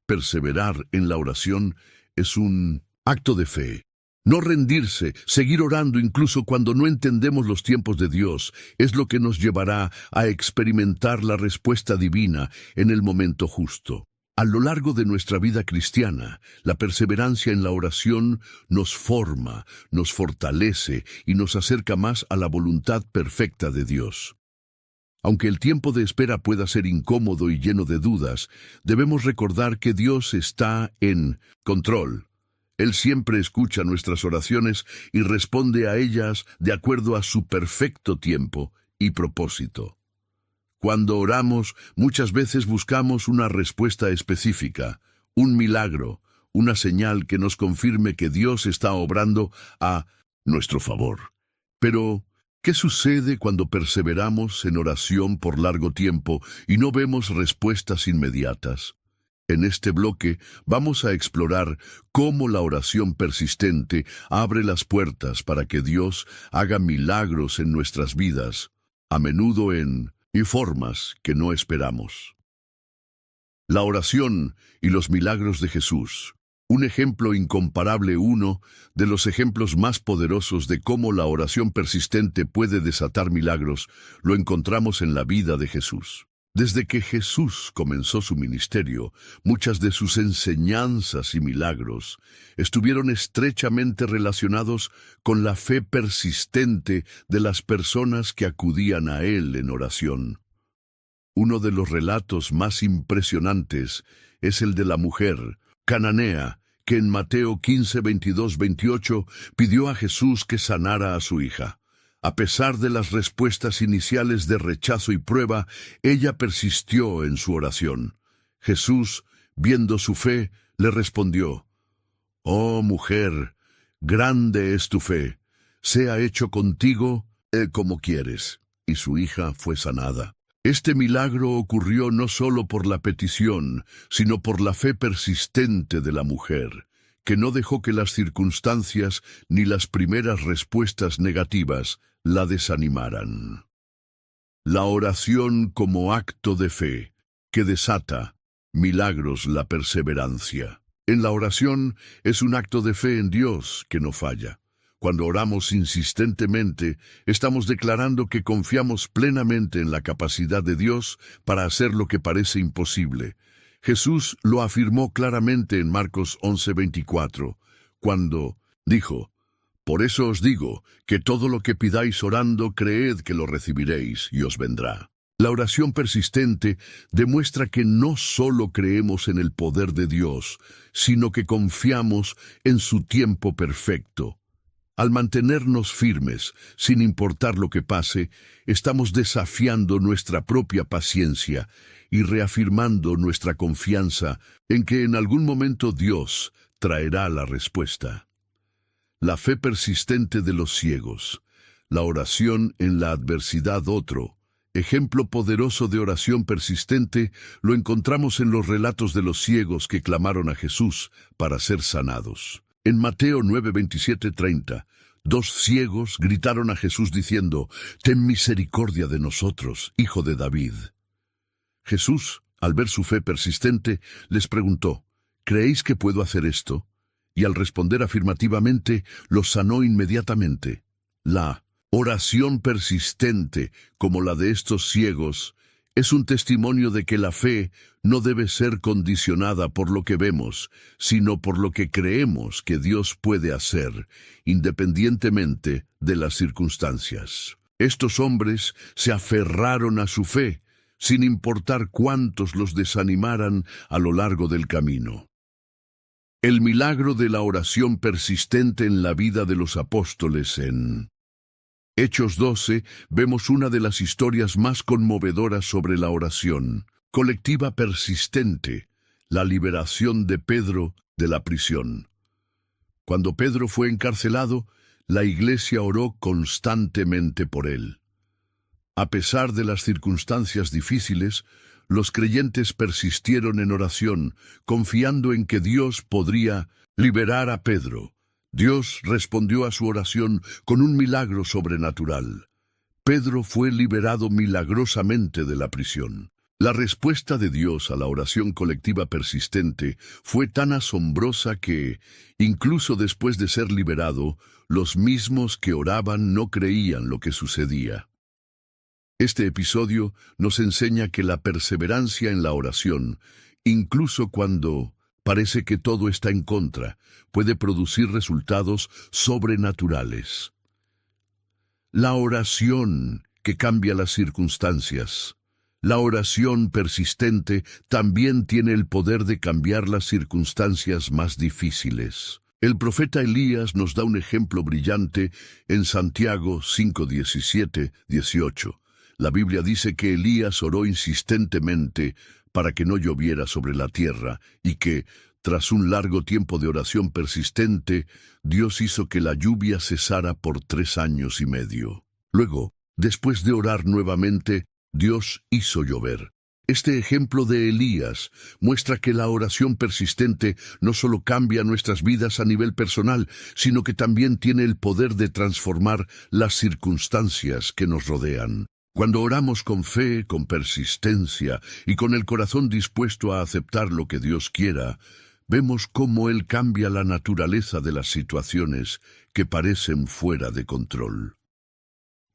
Perseverar en la oración es un acto de fe. No rendirse, seguir orando incluso cuando no entendemos los tiempos de Dios, es lo que nos llevará a experimentar la respuesta divina en el momento justo. A lo largo de nuestra vida cristiana, la perseverancia en la oración nos forma, nos fortalece y nos acerca más a la voluntad perfecta de Dios. Aunque el tiempo de espera pueda ser incómodo y lleno de dudas, debemos recordar que Dios está en control. Él siempre escucha nuestras oraciones y responde a ellas de acuerdo a su perfecto tiempo y propósito. Cuando oramos, muchas veces buscamos una respuesta específica, un milagro, una señal que nos confirme que Dios está obrando a nuestro favor. Pero, ¿qué sucede cuando perseveramos en oración por largo tiempo y no vemos respuestas inmediatas? En este bloque vamos a explorar cómo la oración persistente abre las puertas para que Dios haga milagros en nuestras vidas, a menudo en formas que no esperamos. La oración y los milagros de Jesús. Un ejemplo incomparable, uno de los ejemplos más poderosos de cómo la oración persistente puede desatar milagros, lo encontramos en la vida de Jesús. Desde que Jesús comenzó su ministerio, muchas de sus enseñanzas y milagros estuvieron estrechamente relacionados con la fe persistente de las personas que acudían a Él en oración. Uno de los relatos más impresionantes es el de la mujer cananea, que en Mateo 15, 22, 28 pidió a Jesús que sanara a su hija. A pesar de las respuestas iniciales de rechazo y prueba, ella persistió en su oración. Jesús, viendo su fe, le respondió: «Oh mujer, grande es tu fe, sea hecho contigo como quieres». Y su hija fue sanada. Este milagro ocurrió no solo por la petición, sino por la fe persistente de la mujer, que no dejó que las circunstancias ni las primeras respuestas negativas la desanimaran. La oración como acto de fe, que desata milagros, la perseverancia. En la oración es un acto de fe en Dios que no falla. Cuando oramos insistentemente, estamos declarando que confiamos plenamente en la capacidad de Dios para hacer lo que parece imposible. Jesús lo afirmó claramente en Marcos 11:24, cuando dijo: «Por eso os digo que todo lo que pidáis orando, creed que lo recibiréis y os vendrá». La oración persistente demuestra que no solo creemos en el poder de Dios, sino que confiamos en su tiempo perfecto. Al mantenernos firmes, sin importar lo que pase, estamos desafiando nuestra propia paciencia y reafirmando nuestra confianza en que en algún momento Dios traerá la respuesta. La fe persistente de los ciegos. La oración en la adversidad. Otro ejemplo poderoso de oración persistente lo encontramos en los relatos de los ciegos que clamaron a Jesús para ser sanados. En Mateo 9, 27, 30, 2 ciegos gritaron a Jesús diciendo: «Ten misericordia de nosotros, hijo de David». Jesús, al ver su fe persistente, les preguntó: «¿Creéis que puedo hacer esto?». Y al responder afirmativamente, los sanó inmediatamente. La oración persistente, como la de estos ciegos, es un testimonio de que la fe no debe ser condicionada por lo que vemos, sino por lo que creemos que Dios puede hacer, independientemente de las circunstancias. Estos hombres se aferraron a su fe, sin importar cuántos los desanimaran a lo largo del camino. El milagro de la oración persistente en la vida de los apóstoles. En Hechos 12 vemos una de las historias más conmovedoras sobre la oración colectiva persistente, la liberación de Pedro de la prisión. Cuando Pedro fue encarcelado, la iglesia oró constantemente por él. A pesar de las circunstancias difíciles, los creyentes persistieron en oración, confiando en que Dios podría liberar a Pedro. Dios respondió a su oración con un milagro sobrenatural. Pedro fue liberado milagrosamente de la prisión. La respuesta de Dios a la oración colectiva persistente fue tan asombrosa que, incluso después de ser liberado, los mismos que oraban no creían lo que sucedía. Este episodio nos enseña que la perseverancia en la oración, incluso cuando parece que todo está en contra, puede producir resultados sobrenaturales. La oración que cambia las circunstancias. La oración persistente también tiene el poder de cambiar las circunstancias más difíciles. El profeta Elías nos da un ejemplo brillante en Santiago 5:17-18. La Biblia dice que Elías oró insistentemente para que no lloviera sobre la tierra y que, tras un largo tiempo de oración persistente, Dios hizo que la lluvia cesara por 3 años y medio. Luego, después de orar nuevamente, Dios hizo llover. Este ejemplo de Elías muestra que la oración persistente no solo cambia nuestras vidas a nivel personal, sino que también tiene el poder de transformar las circunstancias que nos rodean. Cuando oramos con fe, con persistencia y con el corazón dispuesto a aceptar lo que Dios quiera, vemos cómo Él cambia la naturaleza de las situaciones que parecen fuera de control.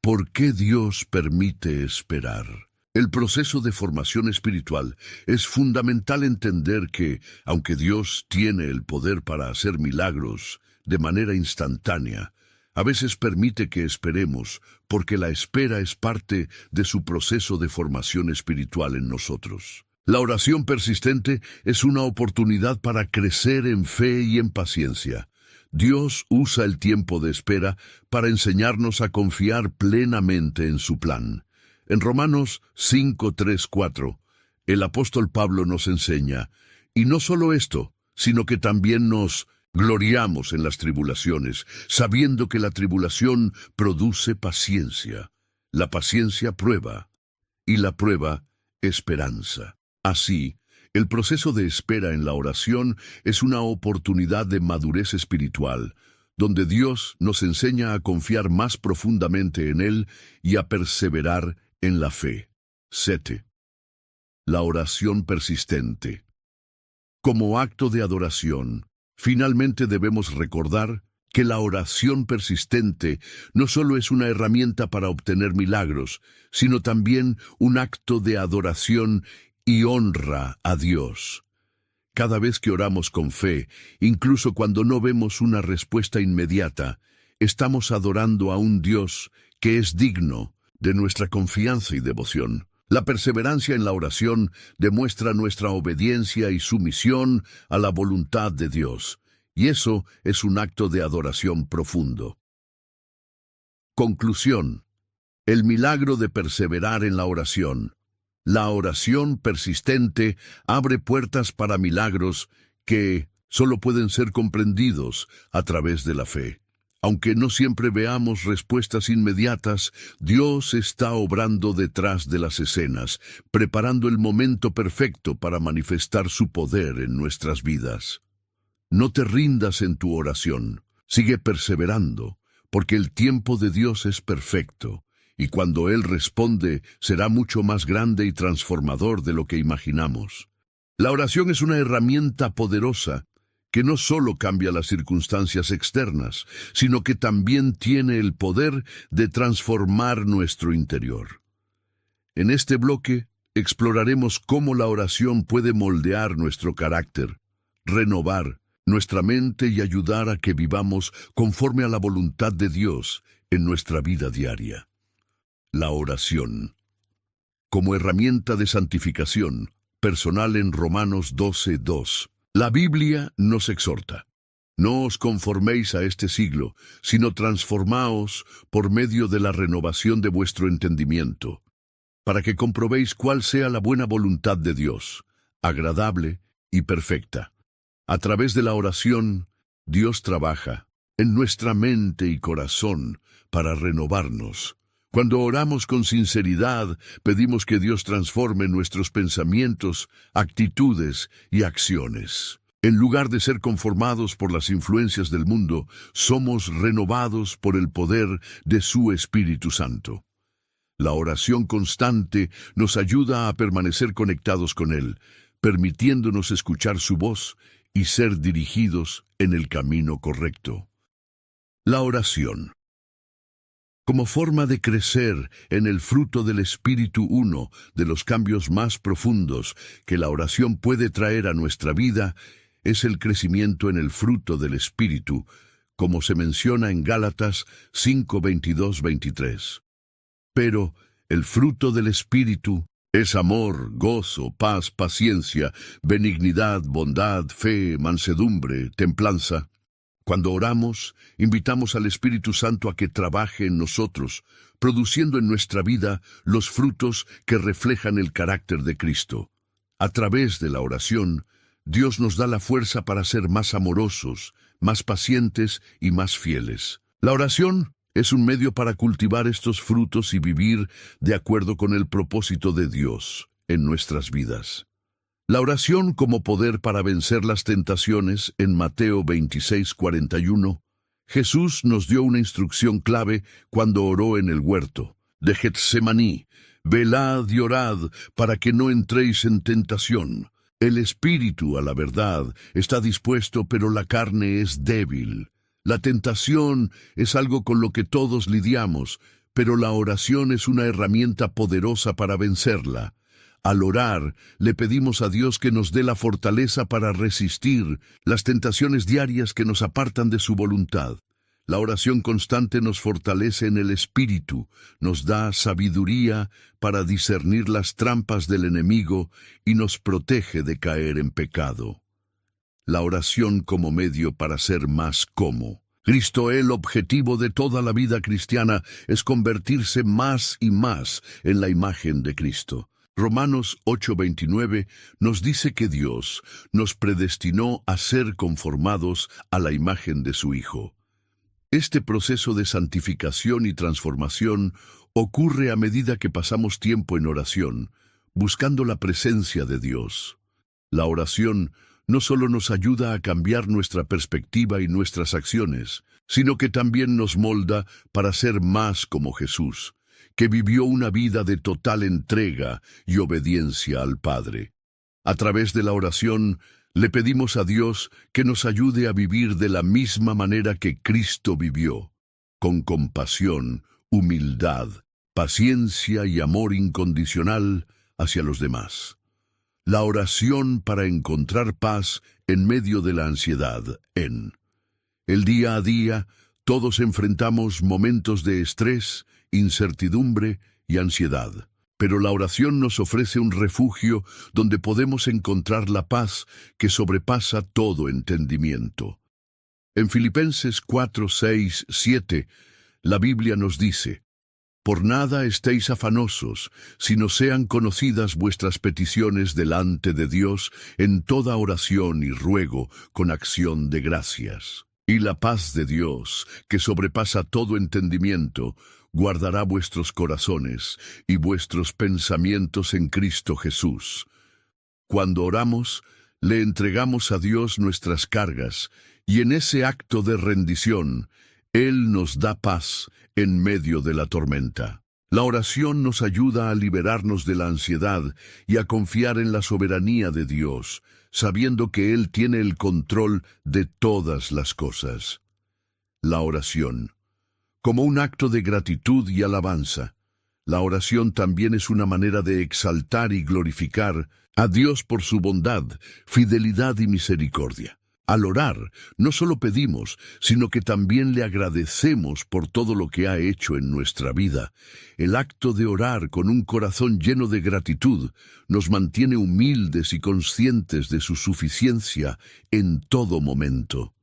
¿Por qué Dios permite esperar? El proceso de formación espiritual es fundamental entender que, aunque Dios tiene el poder para hacer milagros de manera instantánea, a veces permite que esperemos, porque la espera es parte de su proceso de formación espiritual en nosotros. La oración persistente es una oportunidad para crecer en fe y en paciencia. Dios usa el tiempo de espera para enseñarnos a confiar plenamente en su plan. En Romanos 5:3-4, el apóstol Pablo nos enseña, y no solo esto, sino que también nos gloriamos en las tribulaciones, sabiendo que la tribulación produce paciencia, la paciencia prueba, y la prueba esperanza. Así, el proceso de espera en la oración es una oportunidad de madurez espiritual, donde Dios nos enseña a confiar más profundamente en Él y a perseverar en la fe. 7. La oración persistente. Como acto de adoración, finalmente debemos recordar que la oración persistente no solo es una herramienta para obtener milagros, sino también un acto de adoración y honra a Dios. Cada vez que oramos con fe, incluso cuando no vemos una respuesta inmediata, estamos adorando a un Dios que es digno de nuestra confianza y devoción. La perseverancia en la oración demuestra nuestra obediencia y sumisión a la voluntad de Dios, y eso es un acto de adoración profundo. Conclusión. El milagro de perseverar en la oración. La oración persistente abre puertas para milagros que solo pueden ser comprendidos a través de la fe. Aunque no siempre veamos respuestas inmediatas, Dios está obrando detrás de las escenas, preparando el momento perfecto para manifestar su poder en nuestras vidas. No te rindas en tu oración, sigue perseverando, porque el tiempo de Dios es perfecto, y cuando Él responde será mucho más grande y transformador de lo que imaginamos. La oración es una herramienta poderosa que no solo cambia las circunstancias externas, sino que también tiene el poder de transformar nuestro interior. En este bloque exploraremos cómo la oración puede moldear nuestro carácter, renovar nuestra mente y ayudar a que vivamos conforme a la voluntad de Dios en nuestra vida diaria. La oración. Como herramienta de santificación personal en Romanos 12:2. La Biblia nos exhorta: no os conforméis a este siglo, sino transformaos por medio de la renovación de vuestro entendimiento, para que comprobéis cuál sea la buena voluntad de Dios, agradable y perfecta. A través de la oración, Dios trabaja en nuestra mente y corazón para renovarnos, Cuando oramos con sinceridad, pedimos que Dios transforme nuestros pensamientos, actitudes y acciones. En lugar de ser conformados por las influencias del mundo, somos renovados por el poder de su Espíritu Santo. La oración constante nos ayuda a permanecer conectados con Él, permitiéndonos escuchar su voz y ser dirigidos en el camino correcto. La oración. Como forma de crecer en el fruto del Espíritu, uno de los cambios más profundos que la oración puede traer a nuestra vida es el crecimiento en el fruto del Espíritu, como se menciona en Gálatas 5, 22, 23. Pero el fruto del Espíritu es amor, gozo, paz, paciencia, benignidad, bondad, fe, mansedumbre, templanza. Cuando oramos, invitamos al Espíritu Santo a que trabaje en nosotros, produciendo en nuestra vida los frutos que reflejan el carácter de Cristo. A través de la oración, Dios nos da la fuerza para ser más amorosos, más pacientes y más fieles. La oración es un medio para cultivar estos frutos y vivir de acuerdo con el propósito de Dios en nuestras vidas. La oración como poder para vencer las tentaciones en Mateo 26, 41. Jesús nos dio una instrucción clave cuando oró en el huerto de Getsemaní: velad y orad para que no entréis en tentación. El espíritu, a la verdad, está dispuesto, pero la carne es débil. La tentación es algo con lo que todos lidiamos, pero la oración es una herramienta poderosa para vencerla. Al orar, le pedimos a Dios que nos dé la fortaleza para resistir las tentaciones diarias que nos apartan de su voluntad. La oración constante nos fortalece en el espíritu, nos da sabiduría para discernir las trampas del enemigo y nos protege de caer en pecado. La oración como medio para ser más como Cristo. El objetivo de toda la vida cristiana es convertirse más y más en la imagen de Cristo. Romanos 8:29 nos dice que Dios nos predestinó a ser conformados a la imagen de su Hijo. Este proceso de santificación y transformación ocurre a medida que pasamos tiempo en oración, buscando la presencia de Dios. La oración no solo nos ayuda a cambiar nuestra perspectiva y nuestras acciones, sino que también nos molda para ser más como Jesús, que vivió una vida de total entrega y obediencia al Padre. A través de la oración, le pedimos a Dios que nos ayude a vivir de la misma manera que Cristo vivió, con compasión, humildad, paciencia y amor incondicional hacia los demás. La oración para encontrar paz en medio de la ansiedad. En el día a día, todos enfrentamos momentos de estrés, incertidumbre y ansiedad. Pero la oración nos ofrece un refugio donde podemos encontrar la paz que sobrepasa todo entendimiento. En Filipenses 4, 6, 7, la Biblia nos dice: por nada estéis afanosos, sino sean conocidas vuestras peticiones delante de Dios en toda oración y ruego con acción de gracias. Y la paz de Dios, que sobrepasa todo entendimiento, guardará vuestros corazones y vuestros pensamientos en Cristo Jesús. Cuando oramos, le entregamos a Dios nuestras cargas, y en ese acto de rendición, Él nos da paz en medio de la tormenta. La oración nos ayuda a liberarnos de la ansiedad y a confiar en la soberanía de Dios, sabiendo que Él tiene el control de todas las cosas. La oración. Como un acto de gratitud y alabanza, la oración también es una manera de exaltar y glorificar a Dios por su bondad, fidelidad y misericordia. Al orar, no solo pedimos, sino que también le agradecemos por todo lo que ha hecho en nuestra vida. El acto de orar con un corazón lleno de gratitud nos mantiene humildes y conscientes de su suficiencia en todo momento.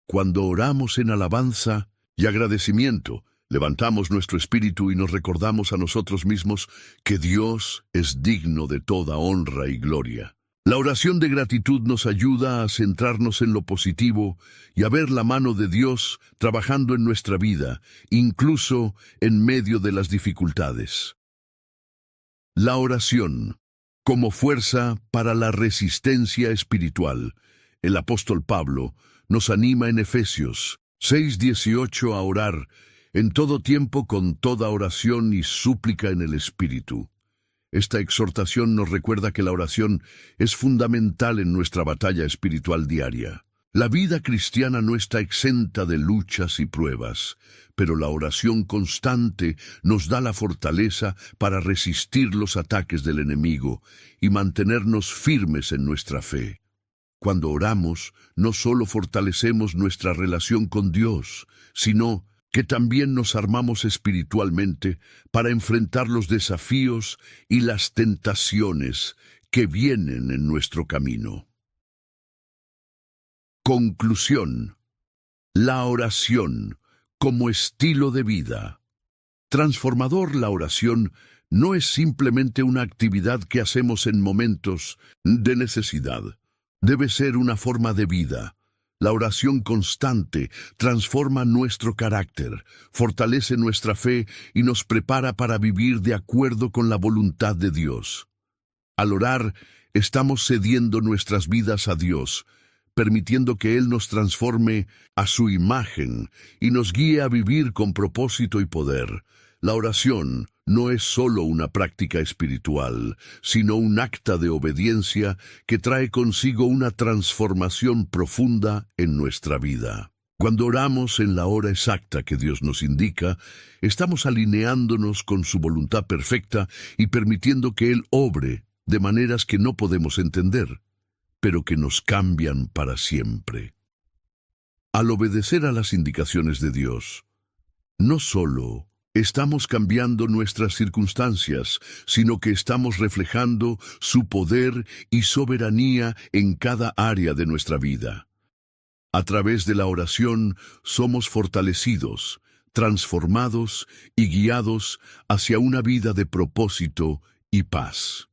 Cuando oramos en alabanza y agradecimiento, levantamos nuestro espíritu y nos recordamos a nosotros mismos que Dios es digno de toda honra y gloria. La oración de gratitud nos ayuda a centrarnos en lo positivo y a ver la mano de Dios trabajando en nuestra vida, incluso en medio de las dificultades. La oración como fuerza para la resistencia espiritual. El apóstol Pablo nos anima en Efesios 6:18 a orar en todo tiempo con toda oración y súplica en el Espíritu. Esta exhortación nos recuerda que la oración es fundamental en nuestra batalla espiritual diaria. La vida cristiana no está exenta de luchas y pruebas, pero la oración constante nos da la fortaleza para resistir los ataques del enemigo y mantenernos firmes en nuestra fe. Cuando oramos, no solo fortalecemos nuestra relación con Dios, sino que también nos armamos espiritualmente para enfrentar los desafíos y las tentaciones que vienen en nuestro camino. Conclusión. La oración como estilo de vida. Transformador. La oración no es simplemente una actividad que hacemos en momentos de necesidad. Debe ser una forma de vida. La oración constante transforma nuestro carácter, fortalece nuestra fe y nos prepara para vivir de acuerdo con la voluntad de Dios. Al orar, estamos cediendo nuestras vidas a Dios, permitiendo que Él nos transforme a su imagen y nos guíe a vivir con propósito y poder. La oración no es solo una práctica espiritual, sino un acto de obediencia que trae consigo una transformación profunda en nuestra vida. Cuando oramos en la hora exacta que Dios nos indica, estamos alineándonos con su voluntad perfecta y permitiendo que Él obre de maneras que no podemos entender, pero que nos cambian para siempre. Al obedecer a las indicaciones de Dios, no solo estamos cambiando nuestras circunstancias, sino que estamos reflejando su poder y soberanía en cada área de nuestra vida. A través de la oración somos fortalecidos, transformados y guiados hacia una vida de propósito y paz.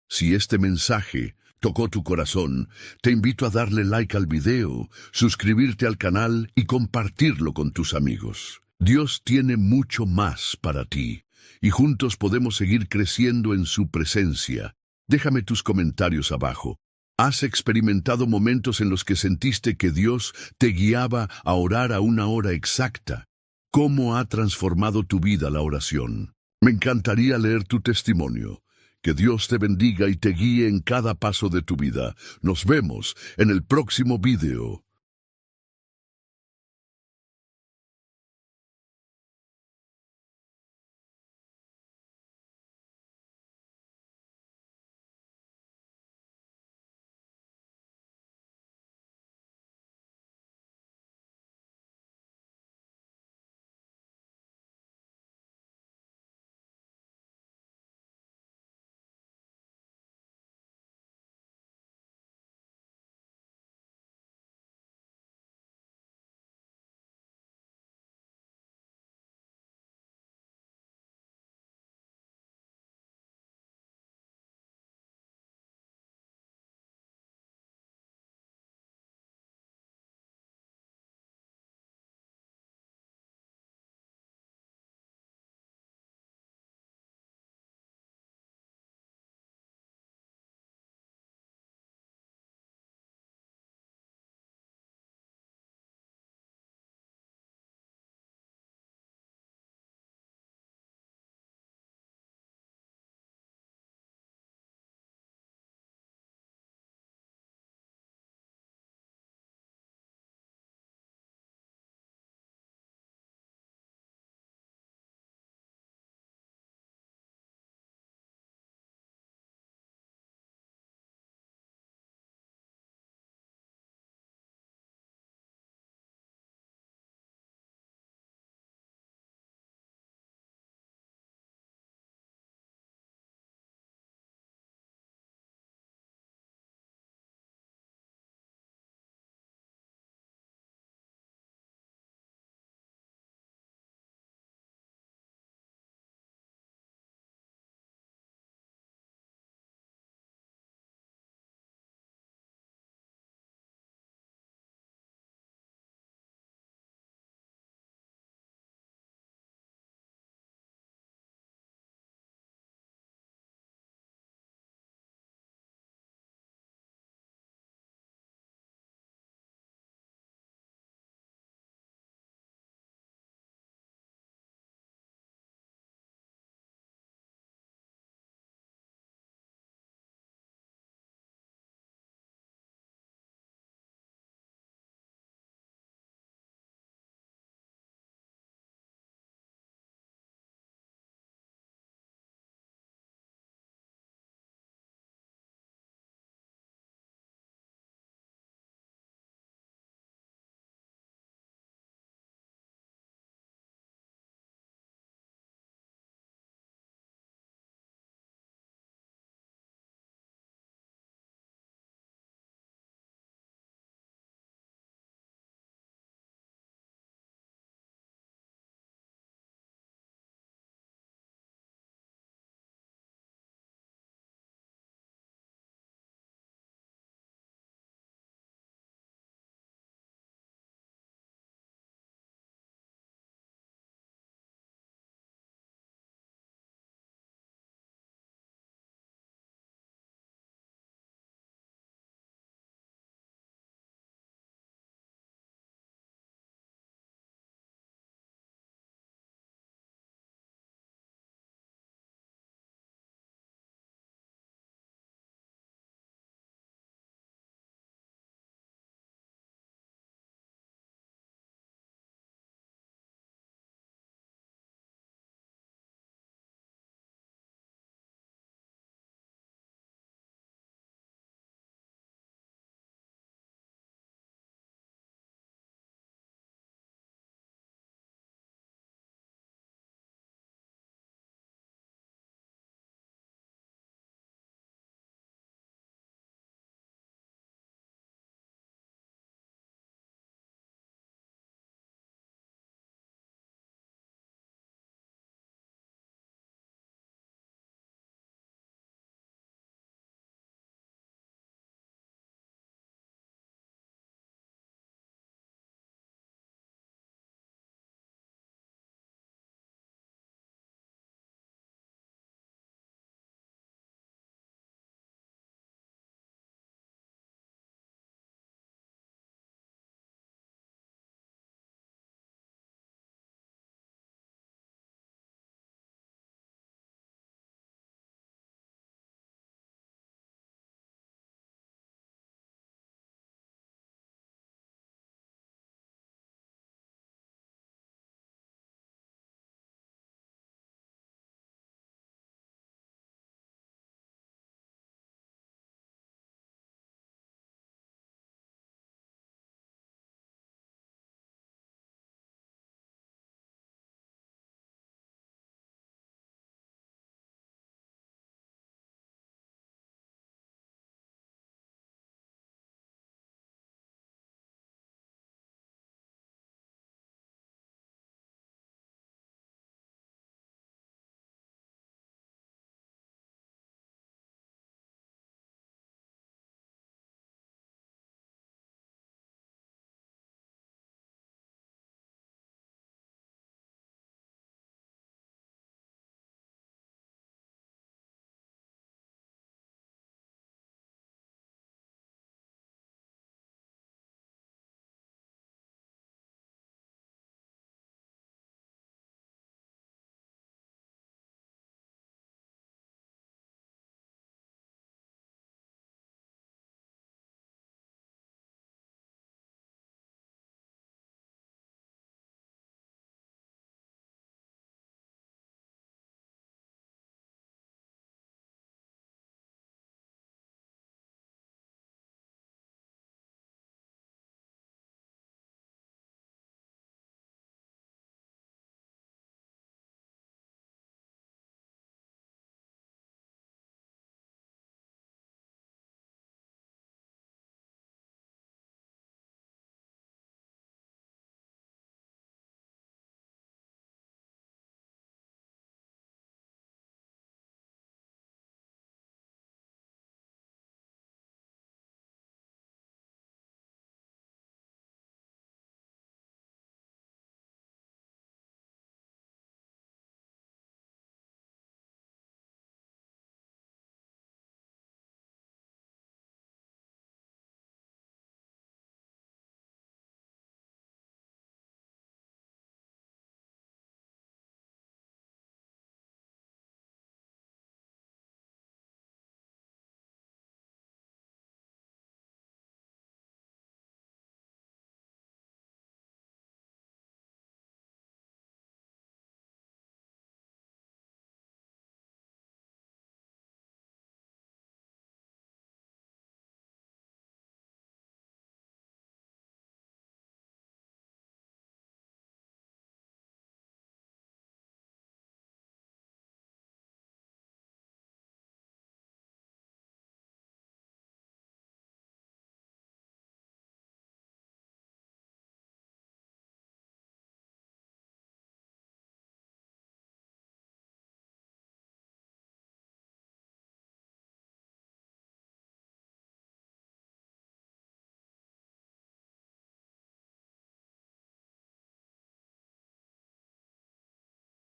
Si este mensaje tocó tu corazón, te invito a darle like al video, suscribirte al canal y compartirlo con tus amigos. Dios tiene mucho más para ti, y juntos podemos seguir creciendo en su presencia. Déjame tus comentarios abajo. ¿Has experimentado momentos en los que sentiste que Dios te guiaba a orar a una hora exacta? ¿Cómo ha transformado tu vida la oración? Me encantaría leer tu testimonio. Que Dios te bendiga y te guíe en cada paso de tu vida. Nos vemos en el próximo video.